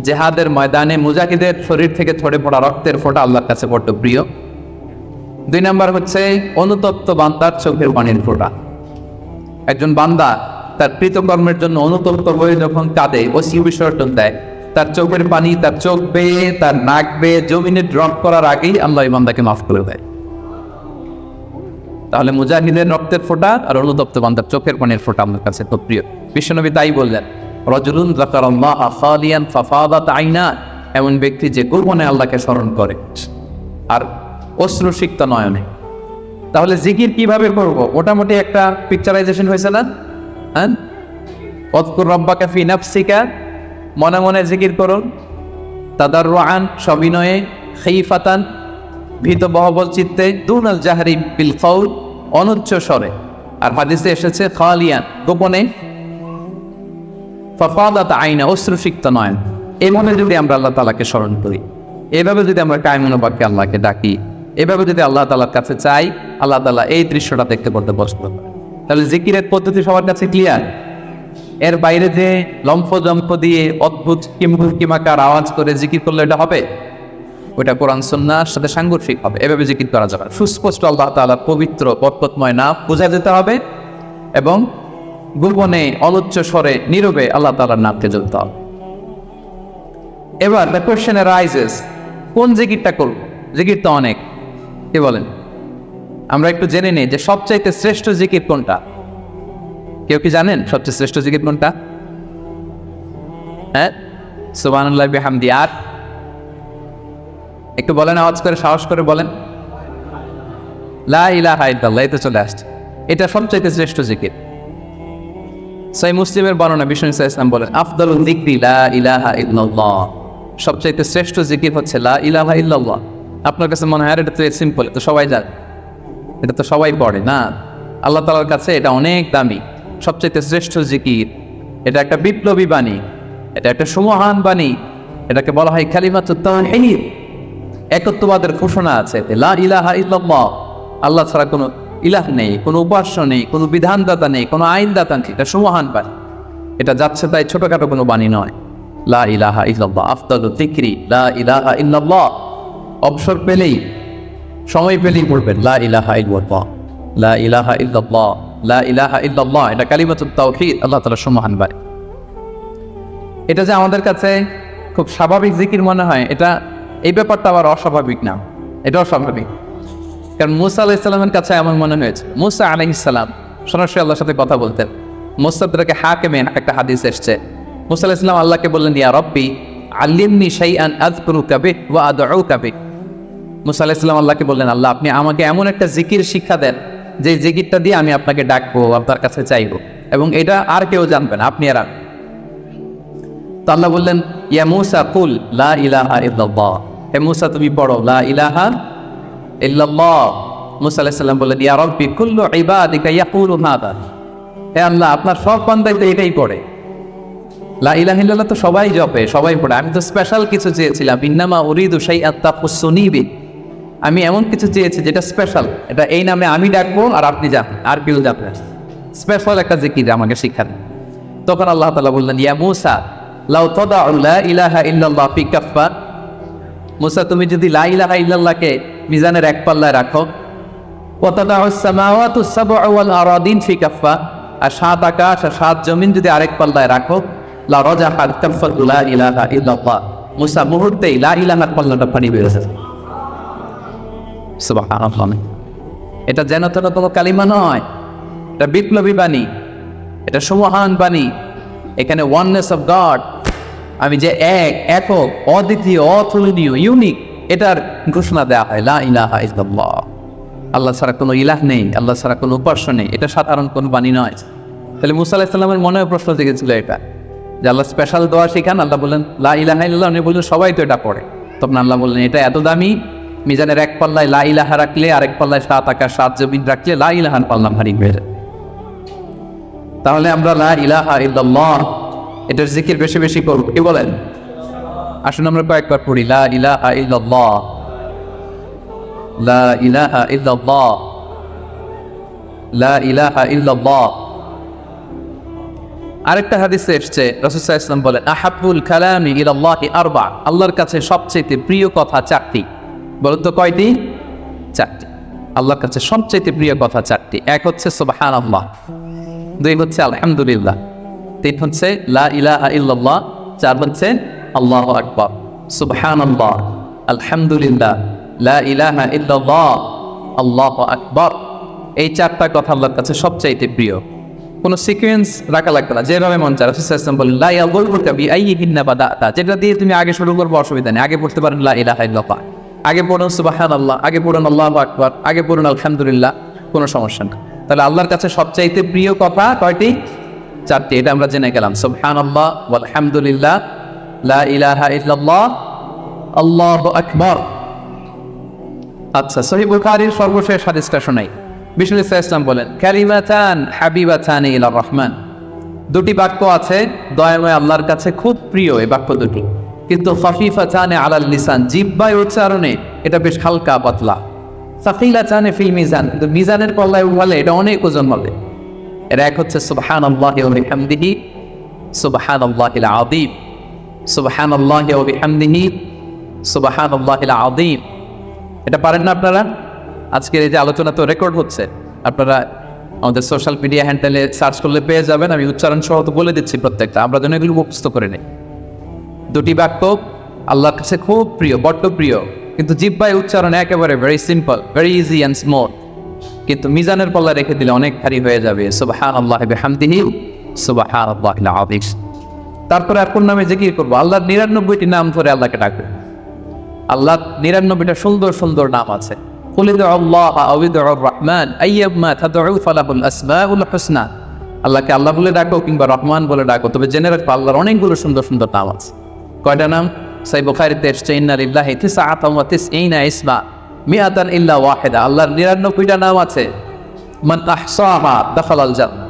জিহাদের ময়দানে মুজাহিদের শরীর থেকে ঝরে পড়া রক্তের ফোঁটা আল্লাহর কাছে বড় প্রিয়। 2 নম্বর হচ্ছে অনুতপ্ত বান্দার চোখের পানির ফোঁটা। একজন বান্দা তার কৃতকর্মের জন্য অনুতপ্ত হয়ে যখন কাঁদে, অশ্রু বিসর্জন দেয়, তার চোখের পানি তার চোখ বেয়ে, তার নাক বেয়ে জমিনে ড্রপ করার আগেই আল্লাহ এই বান্দাকে মাফ করে দেয়। তাহলে মুজাহিদের রক্তের ফোঁটা আর অনুতপ্ত বান্দার চোখের পানির ফোঁটা আমার কাছে তো প্রিয়। বিশ্বনবী তাই বললেন, রাজুলুন যাকারাল্লাহা খালিয়ান ফাফাদাত আইনা, এমন ব্যক্তি যে গোপনে আল্লাহকে স্মরণ করে আর অশ্রুসিক্ত নয়নে। তাহলে জিকির কিভাবে করব? মোটামুটি একটা পিকচারাইজেশন হয়েছে না? হ্যাঁ, ওয়াজকুর রব্বাকা ফি নাফসিকা, মনে মনে জিকির করুন। তাদাররুআন, সবিনয়ে। খাইফাতান, ভীত বহবল চিত্তে। দুনাল জাহরি বিল কওল, অনুচ্চ স্বরে। আর হাদিসে এসেছে খালিয়ান, গোপনে। ফাফাদাত আইনা, অশ্রুসিক্ত নয়ন। এভাবে যদি আমরা আল্লাহ তাআলাকে স্মরণ করি, এভাবে যদি আমরা কায়মনোবাক্যে আল্লাহকে ডাকি, এভাবে যদি আল্লাহ তাআলার কাছে চাই, আল্লাহ তাআলা এই দৃশ্যটা দেখতে করতে পছন্দ করেন। তাহলে জিকিরের পদ্ধতি সবার কাছে ক্লিয়ার। এর বাইরে যে লম্ফ দিয়ে অদ্ভুত কিমাকার আওয়াজ করে জিকির করলে এটা হবে? ওইটা কোরআন সুন্নাহর সাথে সাংঘর্ষিক হবে। এভাবে জিকির করা যাবে। সুস্পষ্ট আল্লাহ তাআলার পবিত্র বরকতময় নাম বোঝা যেতে হবে এবং গোপনে অনুচ্চ স্বরে নীরবে আল্লাহ তাআলার নামকে জ্বলতে হবে। এবার দ্য কোয়েশ্চেন অ্যারাইজেস, কোন জিকিরটা করব? জিকির তো অনেক, কি বলেন? আমরা একটু জেনে নিই যে সবচাইতে শ্রেষ্ঠ জিকির কোনটা। কেউ কি জানেন সবচেয়ে শ্রেষ্ঠ জিকির কোনটা? হ্যাঁ, সুবহানাল্লাহি বিহামদি। আর একটু বলেন, আওয়াজ করে, সাহস করে বলেন। লা ইলাহা ইল্লাল্লাহ, এই তো চলে আসছে। এটা সবচাইতে শ্রেষ্ঠ জিকির। সহিহ মুসলিমের বর্ণনা, বিষ্ণু ইসলাম বলেন আফদালুল যিকরি লা ইলাহা ইল্লাল্লাহ, সবচাইতে শ্রেষ্ঠ জিকির হচ্ছে লা ইলাহা ইল্লাল্লাহ। আপনার কাছে মনে হয় এটা তো সিম্পল, তো সবাই জানে, এটা তো সবাই পড়ে না। আল্লাহ তাআলার কাছে এটা অনেক দামি, সবচাইতে শ্রেষ্ঠ জিকির। এটা একটা বিপ্লবী বাণী, এটা একটা সুমহান বাণী। এটাকে বলা হয় কালিমাতুত তাওহীদ, একত্ববাদের ঘোষণা আছে। লা ইলাহা ইল্লাল্লাহ, আল্লাহ ছাড়া কোনো ইলাহ নেই, কোনো উপাস্য নেই, কোনো বিধানদাতা নেই, কোনো আইনদাতা নেই। এটা সুমহান বাণী। এটা যাচ্ছে তাই ছোটখাটো কোনো বাণী নয়। লা ইলাহা ইল্লাল্লাহ আফদালু যিকরি, লা ইলাহা ইল্লাল্লাহ। অবসর পেলেই, সময় পেলেই পড়বেন লা ইলাহা ইল্লাল্লাহ, লা ইলাহা ইল্লাল্লাহ, লা ইলাহা ইল্লাল্লাহ। এটা কালিমাতুত তাওহীদ, আল্লাহ তাআলা সম্মান বাড়ে। এটা যে আমাদের কাছে খুব স্বাভাবিক জিকির মনে হয়, এই ব্যাপারটা আবার অস্বাভাবিক না, এটা অস্বাভাবিক। কারণ মুসা আলাইহিস সালামের কাছে এমন মনে হয়েছে, মুসা আলাইহিস সালাম সরাসরি আল্লাহর সাথে কথা বলতেন। মুস্তাদরাকে হাকিমে একটা হাদিস এসেছে, মুসা আলাইহিস সালাম আল্লাহকে বললেন, ইয়া রব্বি আল্লিমনি শাইআন আযকুরুকা বিহি ওয়া আদউকা বিহি। মুসা আলাইহিস সালাম আল্লাহকে বললেন, আল্লাহ আপনি আমাকে এমন একটা জিকির শিক্ষা দেন যে জিকিরটা দিয়ে আমি আপনাকে ডাকবো, আপনার কাছে চাইবো, এবং এটা আর কেউ জানবে না, আপনি আর আমি। তো আল্লাহ বললেন, ইয়া মুসা কুল লা ইলাহা ইল্লাল্লাহ, হে মুসা তুমি পড়ো লা ইলাহা ইল্লাল্লাহ। মুসা আলাইহিস সালাম বললেন, ইয়া রব্বি কুল্লু ইবাদিকা ইয়াকুলু হাদা, হে আল্লাহ আপনার সব বান্দাই তো এটাই পড়ে, লা ইলাহা ইল্লাল্লাহ তো সবাই জপে, সবাই পড়ে, আমি তো স্পেশাল কিছু চেয়েছিলাম, ইন্নামা উরিদু শাইআন তাখুসুনি বি, আমি এমন কিছু চেয়েছি যেটা স্পেশাল, এটা এই নামে আমি ডাকবো আর আপনি যান, আর কেউ যাবে না, স্পেশাল একটা জিকির আমাকে শিক্ষা দেন। তখন আল্লাহ তাআলা বললেন, ইয়া মুসা লাউ তাদাউ লা ইলাহা ইল্লাল্লাহ ফি কাফফা, মুসা তুমি যদি লা ইলাহা ইল্লাল্লাহকে মিজানের এক পাল্লায় রাখো, ওয়া তাদাউস সামাওয়াতুস সাবউ ওয়াল আরাদিন ফি কাফফা, আর সাত আকাশ আর সাত জমিন যদি আরেক পাল্লায় রাখো, লা রাজাহাত কাফফাতু লা ইলাহা ইল্লাল্লাহ, মুসা মুহূর্তেই লা ইলাহার পাল্লাটা পানি বেরোছে। সুবহানাল্লাহ। এটা যেন তেন কোনো কালিমা নয়, এটা বিপ্লবী বাণী, এটা সুমহান বাণী। এখানে ওয়াননেস অফ গড, আমি যে একক, অদ্বিতীয়, অতুলনীয়, ইউনিক, এটার ঘোষণা দেওয়া হয় লা ইলাহা ইল্লাল্লাহ। আল্লাহ ছাড়া কোনো ইলাহ নেই, আল্লাহ ছাড়া কোনো উপাস্য নেই, এটা সাধারণ কোনো বাণী নয়। তাহলে মুসা আলাইহিস সালামের মনে প্রশ্ন জেগেছিল এটা, যে আল্লাহ স্পেশাল দোয়া শিখান। আল্লাহ বললেন লা ইলাহা ইল্লাল্লাহ, উনি বললেন সবাই তো এটা পড়ে। তখন আল্লাহ বললেন এটা এত দামি, মিজানের এক পাল্লায় লা ইলাহা রাখলে আরেক পাল্লায় সাত আকাশ সাত জমিন রাখলে লা ইলাহার পাল্লা ভারী হয়ে যায়। তাহলে আমরা লা ইলাহা ইল্লাল্লাহ এটার জিকির বেশি বেশি করব, কি বলেন? আসুন আমরা কয়েকবার পড়ি লা ইলাহা ইল্লাল্লাহ, লা ইলাহা ইল্লাল্লাহ, লা ইলাহা ইল্লাল্লাহ। আরেকটা হাদিসে এসেছে, রাসূল সাল্লাল্লাহু আলাইহি ওয়াসাল্লাম বলেন, আহাব্বুল কালামি ইলাল্লাহি আরবা, আল্লাহর কাছে সবচেয়ে প্রিয় কথা চারটি। বলুন তো কয়টি? চারটি। আল্লাহর কাছে সবচেয়ে প্রিয় কথা চারটি। এক হচ্ছে সুবহানাল্লাহ, দুই হচ্ছে আলহামদুলিল্লাহ, তিন হচ্ছে লা ইলাহা ইল্লাল্লাহ, চার হচ্ছে আল্লাহু আকবার। সুবহানাল্লাহ, আলহামদুলিল্লাহ, লা ইলাহা ইল্লাল্লাহ, আল্লাহু আকবার। এই চারটা কথা আল্লাহর কাছে সবচাইতে প্রিয়। কোনো সিকোয়েন্স রাখা লাগবে না, যেভাবে মন চায়। রাসূল সাল্লাল্লাহু আলাইহি ওয়াসাল্লাম বলেন, লা ইয়াগুররুকা বিআইয়িহিন্না বাদাতা, যেটা দিয়ে তুমি আগে শুরু করবে অসুবিধা নেই। আগে পড়তে পারেন লা ইলাহা ইল্লাল্লাহ, আগে পড়ুন সুবহানাল্লাহ, আগে পড়ুন আল্লাহু আকবার, আগে পড়ুন আলহামদুলিল্লাহ, কোনো সমস্যা না। তাহলে আল্লাহর কাছে সবচাইতে প্রিয় কথা কয়টি? চারটি। এটা আমরা জেনে গেলাম, সুবহানাল্লাহ, আলহামদুলিল্লাহ, লা ইলাহা ইল্লাল্লাহ, আল্লাহু আকবার। আচ্ছা, সহিহ বুখারীর সর্বশেষ হাদিসটা শোনাই। বিষ্ণু সাল্লাল্লাহু আলাইহি ওয়াসাল্লাম বলেন, কালিমাতান হাবিবাতানি ইলার রহমান, দুটি বাক্য আছে দয়াময় আল্লাহর কাছে খুব প্রিয়, এই বাক্য দুটি, কিন্তু খাফিফাতানি আলাল লিসান, জিহ্বায় উচ্চারণে এটা বেশ হালকা পাতলা। সাকিলাতানি ফিল মিজান, কিন্তু মিজানের পাল্লায় উঠালে এটা অনেক ওজন হবে। এর এক হচ্ছে সুবহানাল্লাহি ওয়া বিহামদিহি, সুবহানাল্লাহিল আযীম, সুবহানাল্লাহি ওয়া বিহামদিহি, সুবহানাল্লাহিল আযীম। এটা পারেন না আপনারা? আজকের এই যে আলোচনা তো রেকর্ড হচ্ছে, আপনারা আমাদের সোশ্যাল মিডিয়া হ্যান্ডেলে সার্চ করলে পেয়ে যাবেন। আমি উচ্চারণ সহ তো বলে দিচ্ছি প্রত্যেকটা, আমরা যেন এগুলো মুখস্থ করে নেই। দুটি বাক্য আল্লাহর কাছে খুব প্রিয়, বড্ড প্রিয়, কিন্তু জিহ্বায় উচ্চারণ একেবারে very simple, very easy and smooth, কিন্তু মিজানের পাল্লা রেখে দিলে অনেক ভারী হয়ে যাবে। সুবহানাল্লাহি বিহামদিহি, সুবহানাল্লাহিল আযীম। তারপরে আপন নামে জিকির করবো, আল্লাহর ৯৯টি নাম ধরে আল্লাহকে ডাকবে। আল্লাহর ৯৯টা সুন্দর সুন্দর নাম আছে। কুল ইদউল্লাহ আও ইদউর রহমান আইয়াম্মা তাদউ ফালাহুল আসমাউল হুসনা, আল্লাহকে আল্লাহ বলে ডাকো কিংবা রহমান বলে ডাকো, তবে জেনে রাখো আল্লাহর অনেকগুলো সুন্দর সুন্দর নাম আছে। কয়টা নাম? সহিহ বুখারীতে এসেছে, ইন্না লিল্লাহি তিসআতান ওয়া তিসঈনা ইসমা মিআতান ইল্লা ওয়াহিদা, আল্লাহর ৯৯টা নাম আছে। মান আহসাহা দাখালাল জান্নাহ,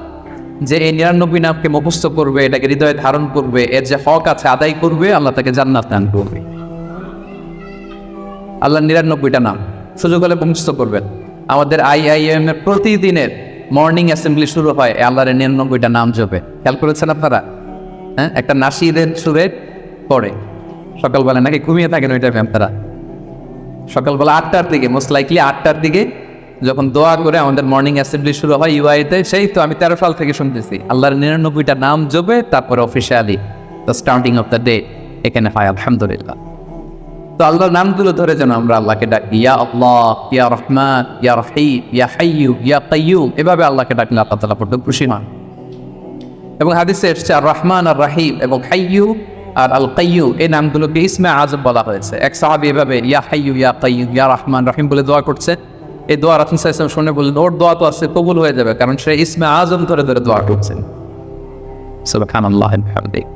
যে এই ৯৯ নামকে মুখস্থ করবে, এটাকে হৃদয়ে ধারণ করবে, এর যে হক আছে আদায় করবে, আল্লাহ তাকে জান্নাত দান করবে। আল্লাহর ৯৯টা নাম সুযোগ হলে মুখস্থ করবেন। আমাদের IIM এর প্রতিদিনের মর্নিং অ্যাসেম্বলি শুরু হয় আল্লাহর ৯৯টা নাম জপে। খেয়াল করেছেন আপনারা? হ্যাঁ, একটা নাশিদের সুরে পড়ে। সকালবেলা নাকি ঘুমিয়ে থাকেন ওই টাইমে আপনারা? সকালবেলা 8টার দিকে, মোস্ট লাইকলি 8টার দিকে যখন দোয়া করে আমাদের মর্নিং অ্যাসেম্বলি শুরু হয় ইউআইতে, সেই তো আমি 13 সাল থেকে শুনতেছি আল্লাহর 99টা নাম জপে তারপরে officially the starting of the day এখানে হয়। আলহামদুলিল্লাহ। তো আল্লাহর নামগুলো ধরে যেন আমরা আল্লাহকে ডাকি, ইয়া আল্লাহ, ইয়া রহমান, ইয়া রহিম, ইয়া হাইয়্যু, ইয়া কাইয়্যুম। এভাবে আল্লাহকে ডাকলে আল্লাহ তাআলা বড় খুশি হন। এবং হাদিসে এসেছে আর রহমান আর রাহিম এবং হাইয়্যু আর আল কাইয়্যুম, এই নামগুলোকে ইসমে আজম বলা হয়েছে। এক সাহাবী এভাবে ইয়া হাইয়্যু, ইয়া কাইয়্যুম, ইয়া রহমান রাহিম বলে দোয়া করছে। এই দোয়া রাসূল সাল্লাল্লাহু আলাইহি ওয়াসাল্লাম শুনে বললেন, ওর দোয়া তো আছে, কবুল হয়ে যাবে, কারণ সে ইসমে আজম ধরে ধরে দোয়া করছে। সুবহানাল্লাহ ওয়া বিহামদিহি।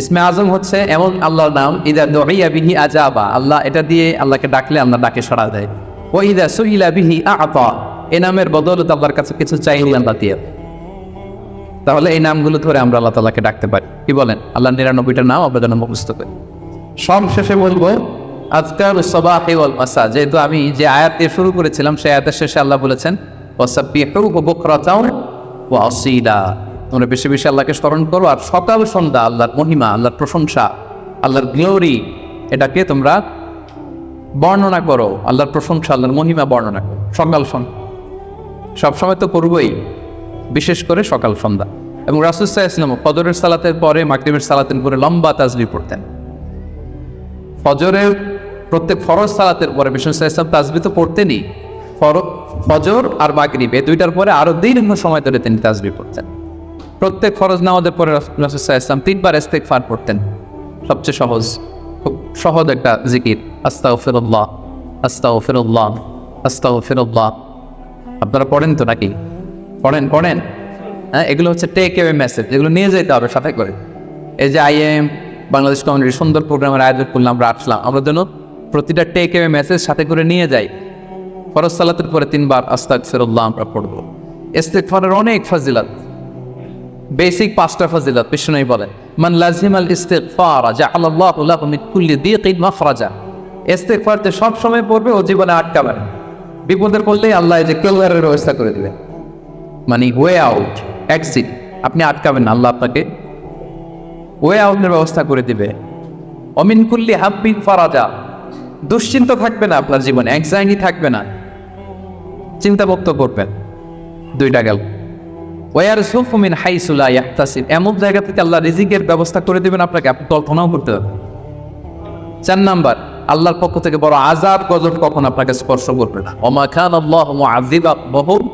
ইসমে আজম হচ্ছে এমন আল্লাহর নাম, ইদা দুইয়া বিহি আজাবা, আল্লাহ এটা দিয়ে আল্লাহকে ডাকলে আল্লাহ ডাকে সাড়া দেয়। ও ইদা সুইলা বিহি আ'তা, এই নামের বদৌলতে আল্লাহর কাছে কিছু চাইলে আল্লাহ দিয়ে। তাহলে এই নামগুলো ধরে আমরা আল্লাহ তাআলাকে ডাকতে পারি। কি বলেন? আল্লাহর 99টা নাম আমরা যেন মুখস্থ করি। সব শেষে বলবো আযকারুস সাবাহি ওয়াল মাসা, যেহেতু আমি যে আয়াত দিয়ে শুরু করেছিলাম সেই আয়াতের শেষে আল্লাহ বলেছেন ওয়াসাব্বিহুহু বুকরাতাও ওয়া আসীলা, তোমরা বেশি বেশি আল্লাহকে স্মরণ করো আর সকাল সন্ধ্যা আল্লাহর মহিমা, আল্লাহর প্রশংসা, আল্লাহর গ্লোরি এটাকে তোমরা বর্ণনা করো। আল্লাহর প্রশংসা, আল্লাহর মহিমা বর্ণনা করো সকাল সন্ধ্যা। সবসময় তো করবোই, বিশেষ করে সকাল সন্ধ্যা। এবং রাসূল সাল্লাল্লাহু আলাইহি ওয়াসাল্লাম ফজরের সালাতের পরে, মাগরিবের সালাতের পরে লম্বা তাসবিহ পড়তেন। ফজরের প্রত্যেক ফরজ সালাতের পরে বিষ্ণু সাল্লাল্লাহু আলাইহি ওয়াসাল্লাম তাসবিহ তো পড়তেনই, ফজর আর মাগরিব এই দুইটার পরে আরো দীর্ঘ সময় ধরে তিনি তাসবিহ পড়তেন। প্রত্যেক ফরজ নামাজের পরে রাসূল সাল্লাল্লাহু আলাইহি ওয়াসাল্লাম 3 বার ইস্তিগফার পড়তেন। সবচেয়ে সহজ, খুব সহজ একটা জিকির, আস্তাগফিরুল্লাহ, আস্তাগফিরুল্লাহ, আস্তাগফিরুল্লাহ। আপনারা পড়েন তো নাকি? পড়েন। হ্যাঁ, এগুলো হচ্ছে টেক অ্যাওয়ে মেসেজ, এগুলো নিয়ে যেতে হবে সাথে করে। এই যে আইএম বাংলাদেশ কমিউনিটির সুন্দর প্রোগ্রামের আয়োজন করলাম, আমরা আসলাম, আমরা যেন প্রতিটা টেক অ্যাওয়ে মেসেজ সাথে করে নিয়ে যাই। ফরজ সালাতের পরে 3 বার আস্তাগফিরুল্লাহ আমরা পড়বো। ইস্তিগফারের অনেক ফজিলত, বেসিক 5টা ফজিলত বিষ্ণু বলেন, মান লাজিমাল ইস্তিগফার জাআলাল্লাহু লাহু মিন কুল্লি দিকিন মাখরাজা। ইস্তিগফারতে সব সময় পড়বে, ও জীবনে আটকাবে না। বিপদের পড়লেই আল্লাহ এই যে ক্লিয়ারের ব্যবস্থা করে দিবে, মানে ওয়ে আউট, এক্সিট। আপনি আটকাবেন না, আল্লাহ আপনাকে ওয়ে আউটের ব্যবস্থা করে দিবে। অমিন কুল্লি হাব্বিন ফারাজা, দুশ্চিন্তা থাকবে না আপনার জীবনে, অ্যাংজাইটি থাকবে না, চিন্তামুক্ত করবেন। 2টা গেল। ওয়ারযুকহু মিন হাইসু লা ইয়াহতাসিব, এমন জায়গা থেকে আল্লাহ রিজিকের ব্যবস্থা করে দিবেন আপনাকে, আপনি কল্পনাও করতে পারবেন। 4 নাম্বার, আল্লাহর পক্ষ থেকে বড় আযাব গজব কখন আপনাকে স্পর্শ করবে না। ওমা কানাল্লাহু মুআযিবাহুম ওয়া হুম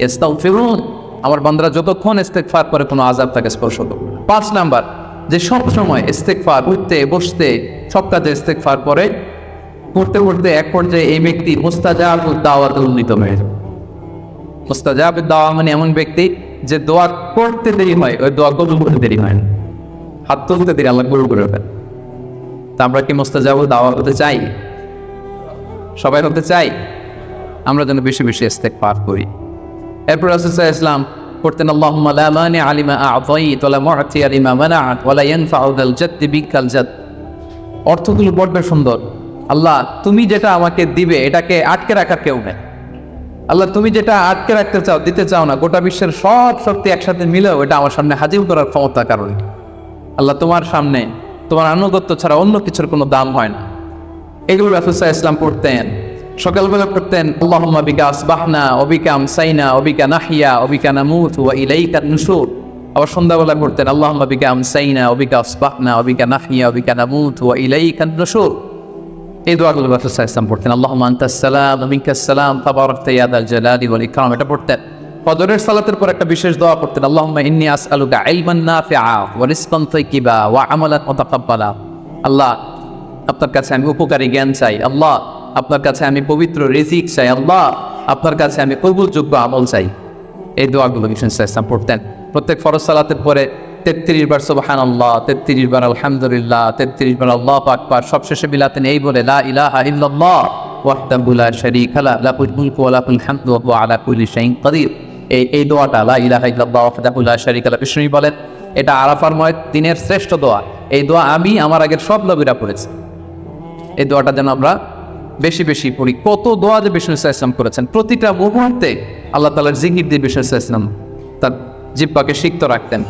ইস্তাগফিরুন, আমার বান্দারা যতক্ষণ ইস্তিগফার করে কোনো আযাব তাকে স্পর্শ করবে না। 5 নাম্বার, যে সব সময় ইস্তিগফার, উঠতে বসতে সব কাজে ইস্তিগফার করে করতে করতে এক পর্যায়ে এই ব্যক্তি মুস্তাজাবুদ দাওয়াতে উন্নীত হয়ে যাবে। মুস্তাজাবুদ দাওয়া মানে এমন ব্যক্তি যে দোয়া করতে দেরি হয়, ওই দোয়া কবুল করতে দেরি হয় না, হাত তুলতে দেরি আল্লাহ কবুল করে ফেলেন। তা আমরা কি মুস্তাজাবুদ দাওয়া হতে চাই? সবাই হতে চাই? আমরা যেন বেশি বেশি ইস্তিগফার করি। এরপর রাসূল সাল্লাল্লাহু আলাইহি ওয়াসাল্লাম করতেন আল্লাহুম্মা লা মানিআ লিমা আ'তাইতা ওয়া লা মু'তিয়া লিমা মানা'ত ওয়া লা ইয়ানফা'ু যাল জাদ্দি বিকাল জাদ। অর্থগুলো বড় সুন্দর। আল্লাহ তুমি যেটা আমাকে দিবে এটাকে আটকে রাখার কেউ নেই। আল্লাহ তুমি যেটা আটকে রাখতে চাও, দিতে চাও না, গোটা বিশ্বের সব শক্তি একসাথে মিলেও এটা আমার সামনে হাজির করার ক্ষমতা কারণে। আল্লাহ তোমার সামনে তোমার আনুগত্য ছাড়া অন্য কিছুর কোনো দাম হয় না। এগুলো রাসূল সাল্লাল্লাহু আলাইহি ওয়াসাল্লাম পড়তেন। সকালবেলা পড়তেন আল্লাহুম্মা বিকা আসবাহনা ওয়া বিকা আমসাইনা ওয়া বিকা নাহইয়া ওয়া বিকা নামুতু ওয়া ইলাইকান নুশুর। আবার সন্ধ্যাবেলা পড়তেন আল্লাহুম্মা বিকা আমসাইনা ওয়া বিকা আসবাহনা ওয়া বিকা নাহইয়া ওয়া বিকা নামুতু ওয়া ইলাইকান নুশুর। এই দোয়াগুলো রাসূল সাল্লাল্লাহু আলাইহি ওয়াসাল্লাম পড়তেন। আল্লাহুম্মা আনতাস সালাম ওয়া মিনকাস সালাম তাবারাকতা ইয়া যাল জালালি ওয়াল ইকরাম, এটা পড়তেন। ফজরের সালাতের পর একটা বিশেষ দোয়া পড়তেন, আল্লাহুম্মা ইন্নী আসআলুকা ইলমান নাফিআ ওয়া রিজকান তাইয়্যিবা ওয়া আমালান মুতাকাব্বালা। আল্লাহ আপনার কাছে আমি উপকারী জ্ঞান চাই, আল্লাহ আপনার কাছে আমি পবিত্র রিজিক চাই, আল্লাহ আপনার কাছে আমি কবুলযোগ্য আমল চাই। এই দোয়াগুলো রাসূল সাল্লাল্লাহু আলাইহি ওয়াসাল্লাম পড়তেন। প্রত্যেক ফরজ সালাতের পরে 33 বার সুবহানাল্লাহ, 33 বার আলহামদুলিল্লাহ, 33 বার আল্লাহু আকবার, সবশেষে বিলাতেন এই বলে লা ইলাহা ইল্লাল্লাহ ওয়াহদাহু লা শারীকা লাহু লাহুল মুলকু ওয়া লাহুল হামদু ওয়া হুয়া আলা কুল্লি শাইইন কাদির। এই দোয়াটা লা ইলাহা ইল্লাল্লাহ ওয়াহদাহু লা শারীকা লাহু, বিষ্ণু বলেন এটা আরাফার দিনের শ্রেষ্ঠ দোয়া। এই দোয়া আমি আমার আগের সব নবীরা পড়েছি। এই দোয়াটা যেন আমরা বেশি বেশি পড়ি। কত দোয়া যে বিষ্ণু সাল্লাল্লাহু আলাইহি ওয়াসাল্লাম করেছেন, প্রতিটা মুহূর্তে আল্লাহ তাআলার জিকির দিয়ে বিষ্ণু সাল্লাল্লাহু আলাইহি ওয়াসাল্লাম তার জিহ্বাকে সিক্ত রাখতেন।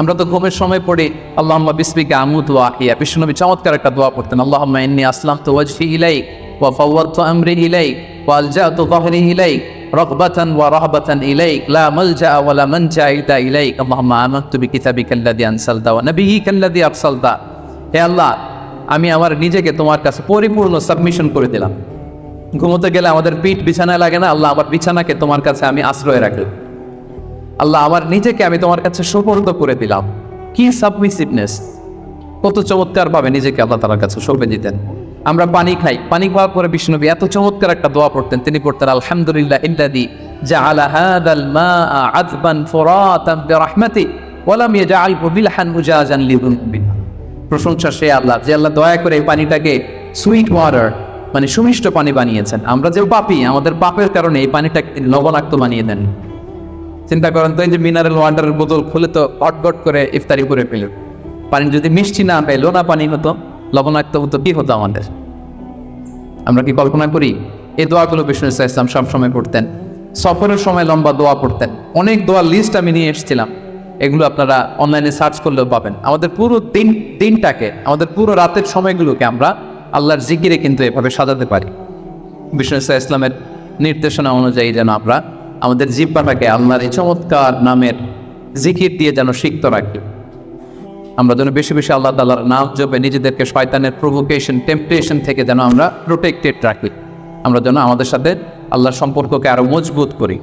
আমরা তো ঘুমের সময় পড়ি আল্লাহুম্মা বিসমিকা আমুতু ওয়া আহিয়া। বিশ্বনবী চমৎকার একটা দোয়া পড়তেন, আল্লাহুম্মা ইন্নী আসলামতু ওয়াজহি ইলাইক ওয়া ফাওয়াদতু আমরি ইলাইক ওয়া আলজাতু যাহরি ইলাইক রাগবাতান ওয়া রাহবাতান ইলাইক লা মালজা ওয়া লা মানজা ইল্লা ইলাইক আল্লাহুম্মা আমানতু বিকিতাবিকাল্লাযী আনসালতা ওয়া নাবিয়্যিকাল্লাযী আরসালতা। হে আল্লাহ, আমি আমার নিজেকে তোমার কাছে পরিপূর্ণ সাবমিশন করে দিলাম। ঘুমোতে গেলে আমাদের পিঠ বিছানায় লাগে না, আল্লাহ আমার বিছানাকে তোমার কাছে আমি আশ্রয় রাখি। আল্লাহ আমার নিজেকে আমি তোমার কাছে সুপর্দ করে দিলাম। কি সাবমিসিভনেস, কত চমৎকার ভাবে নিজেকে আল্লাহ তাআলার কাছে সঁপে দিতেন। আমরা পানি খাই, পানি খাওয়ার পরে বিষ্ণুনবী এত চমৎকার একটা দোয়া পড়তেন, তিনি পড়তেন আলহামদুলিল্লাহ ইল্লাযী জাআলা হাযাল মাআ আযবান ফুরাতান বিরাহমাতি ওয়া লাম ইয়াজআলহু বিলহান মুজাজান লিযুনুবিনা। প্রশংসা সে আল্লাহ, যে আল্লাহ দয়া করে এই পানিটাকে সুইট ওয়াটার মানে সুমিষ্ট পানি বানিয়েছেন। আমরা যে পাপী, আমাদের পাপের কারণে এই পানিটাকে লবণাক্ত বানিয়ে দেন। চিন্তা করেন তো, এই যে মিনারেল ওয়াটারের বোতল খুলে তো গট করে ইফতারি করে ফেল, পানি যদি মিষ্টি না পেলো না পানি হতো, লবণাক্ত হতো, কি হতো আমাদের? আমরা কি কল্পনা করি? এই দোয়াগুলো বিষ্ণু ইসলাম সবসময় পড়তেন। সফরের সময় লম্বা দোয়া পড়তেন। অনেক দোয়ার লিস্ট আমি নিয়ে এসেছিলাম, এগুলো আপনারা অনলাইনে সার্চ করলেও পাবেন। আমাদের পুরো দিনটাকে, আমাদের পুরো রাতের সময়গুলোকে আমরা আল্লাহর জিকিরে কিন্তু এভাবে সাজাতে পারি। বিষ্ণু ইসলামের নির্দেশনা অনুযায়ী যেন আমরা আমাদের জিহ্বাটাকে আল্লাহর এই চমৎকার নামের জিকির দিয়ে যেন সিক্ত রাখি। আমরা যেন বেশি বেশি আল্লাহ তাআলার নাম জপে নিজেদেরকে শয়তানের প্রভোকেশন, টেম্পটেশন থেকে যেন আমরা প্রোটেক্টেড রাখি। আমরা যেন আমাদের সাথে আল্লাহর সম্পর্ককে আরো মজবুত করি।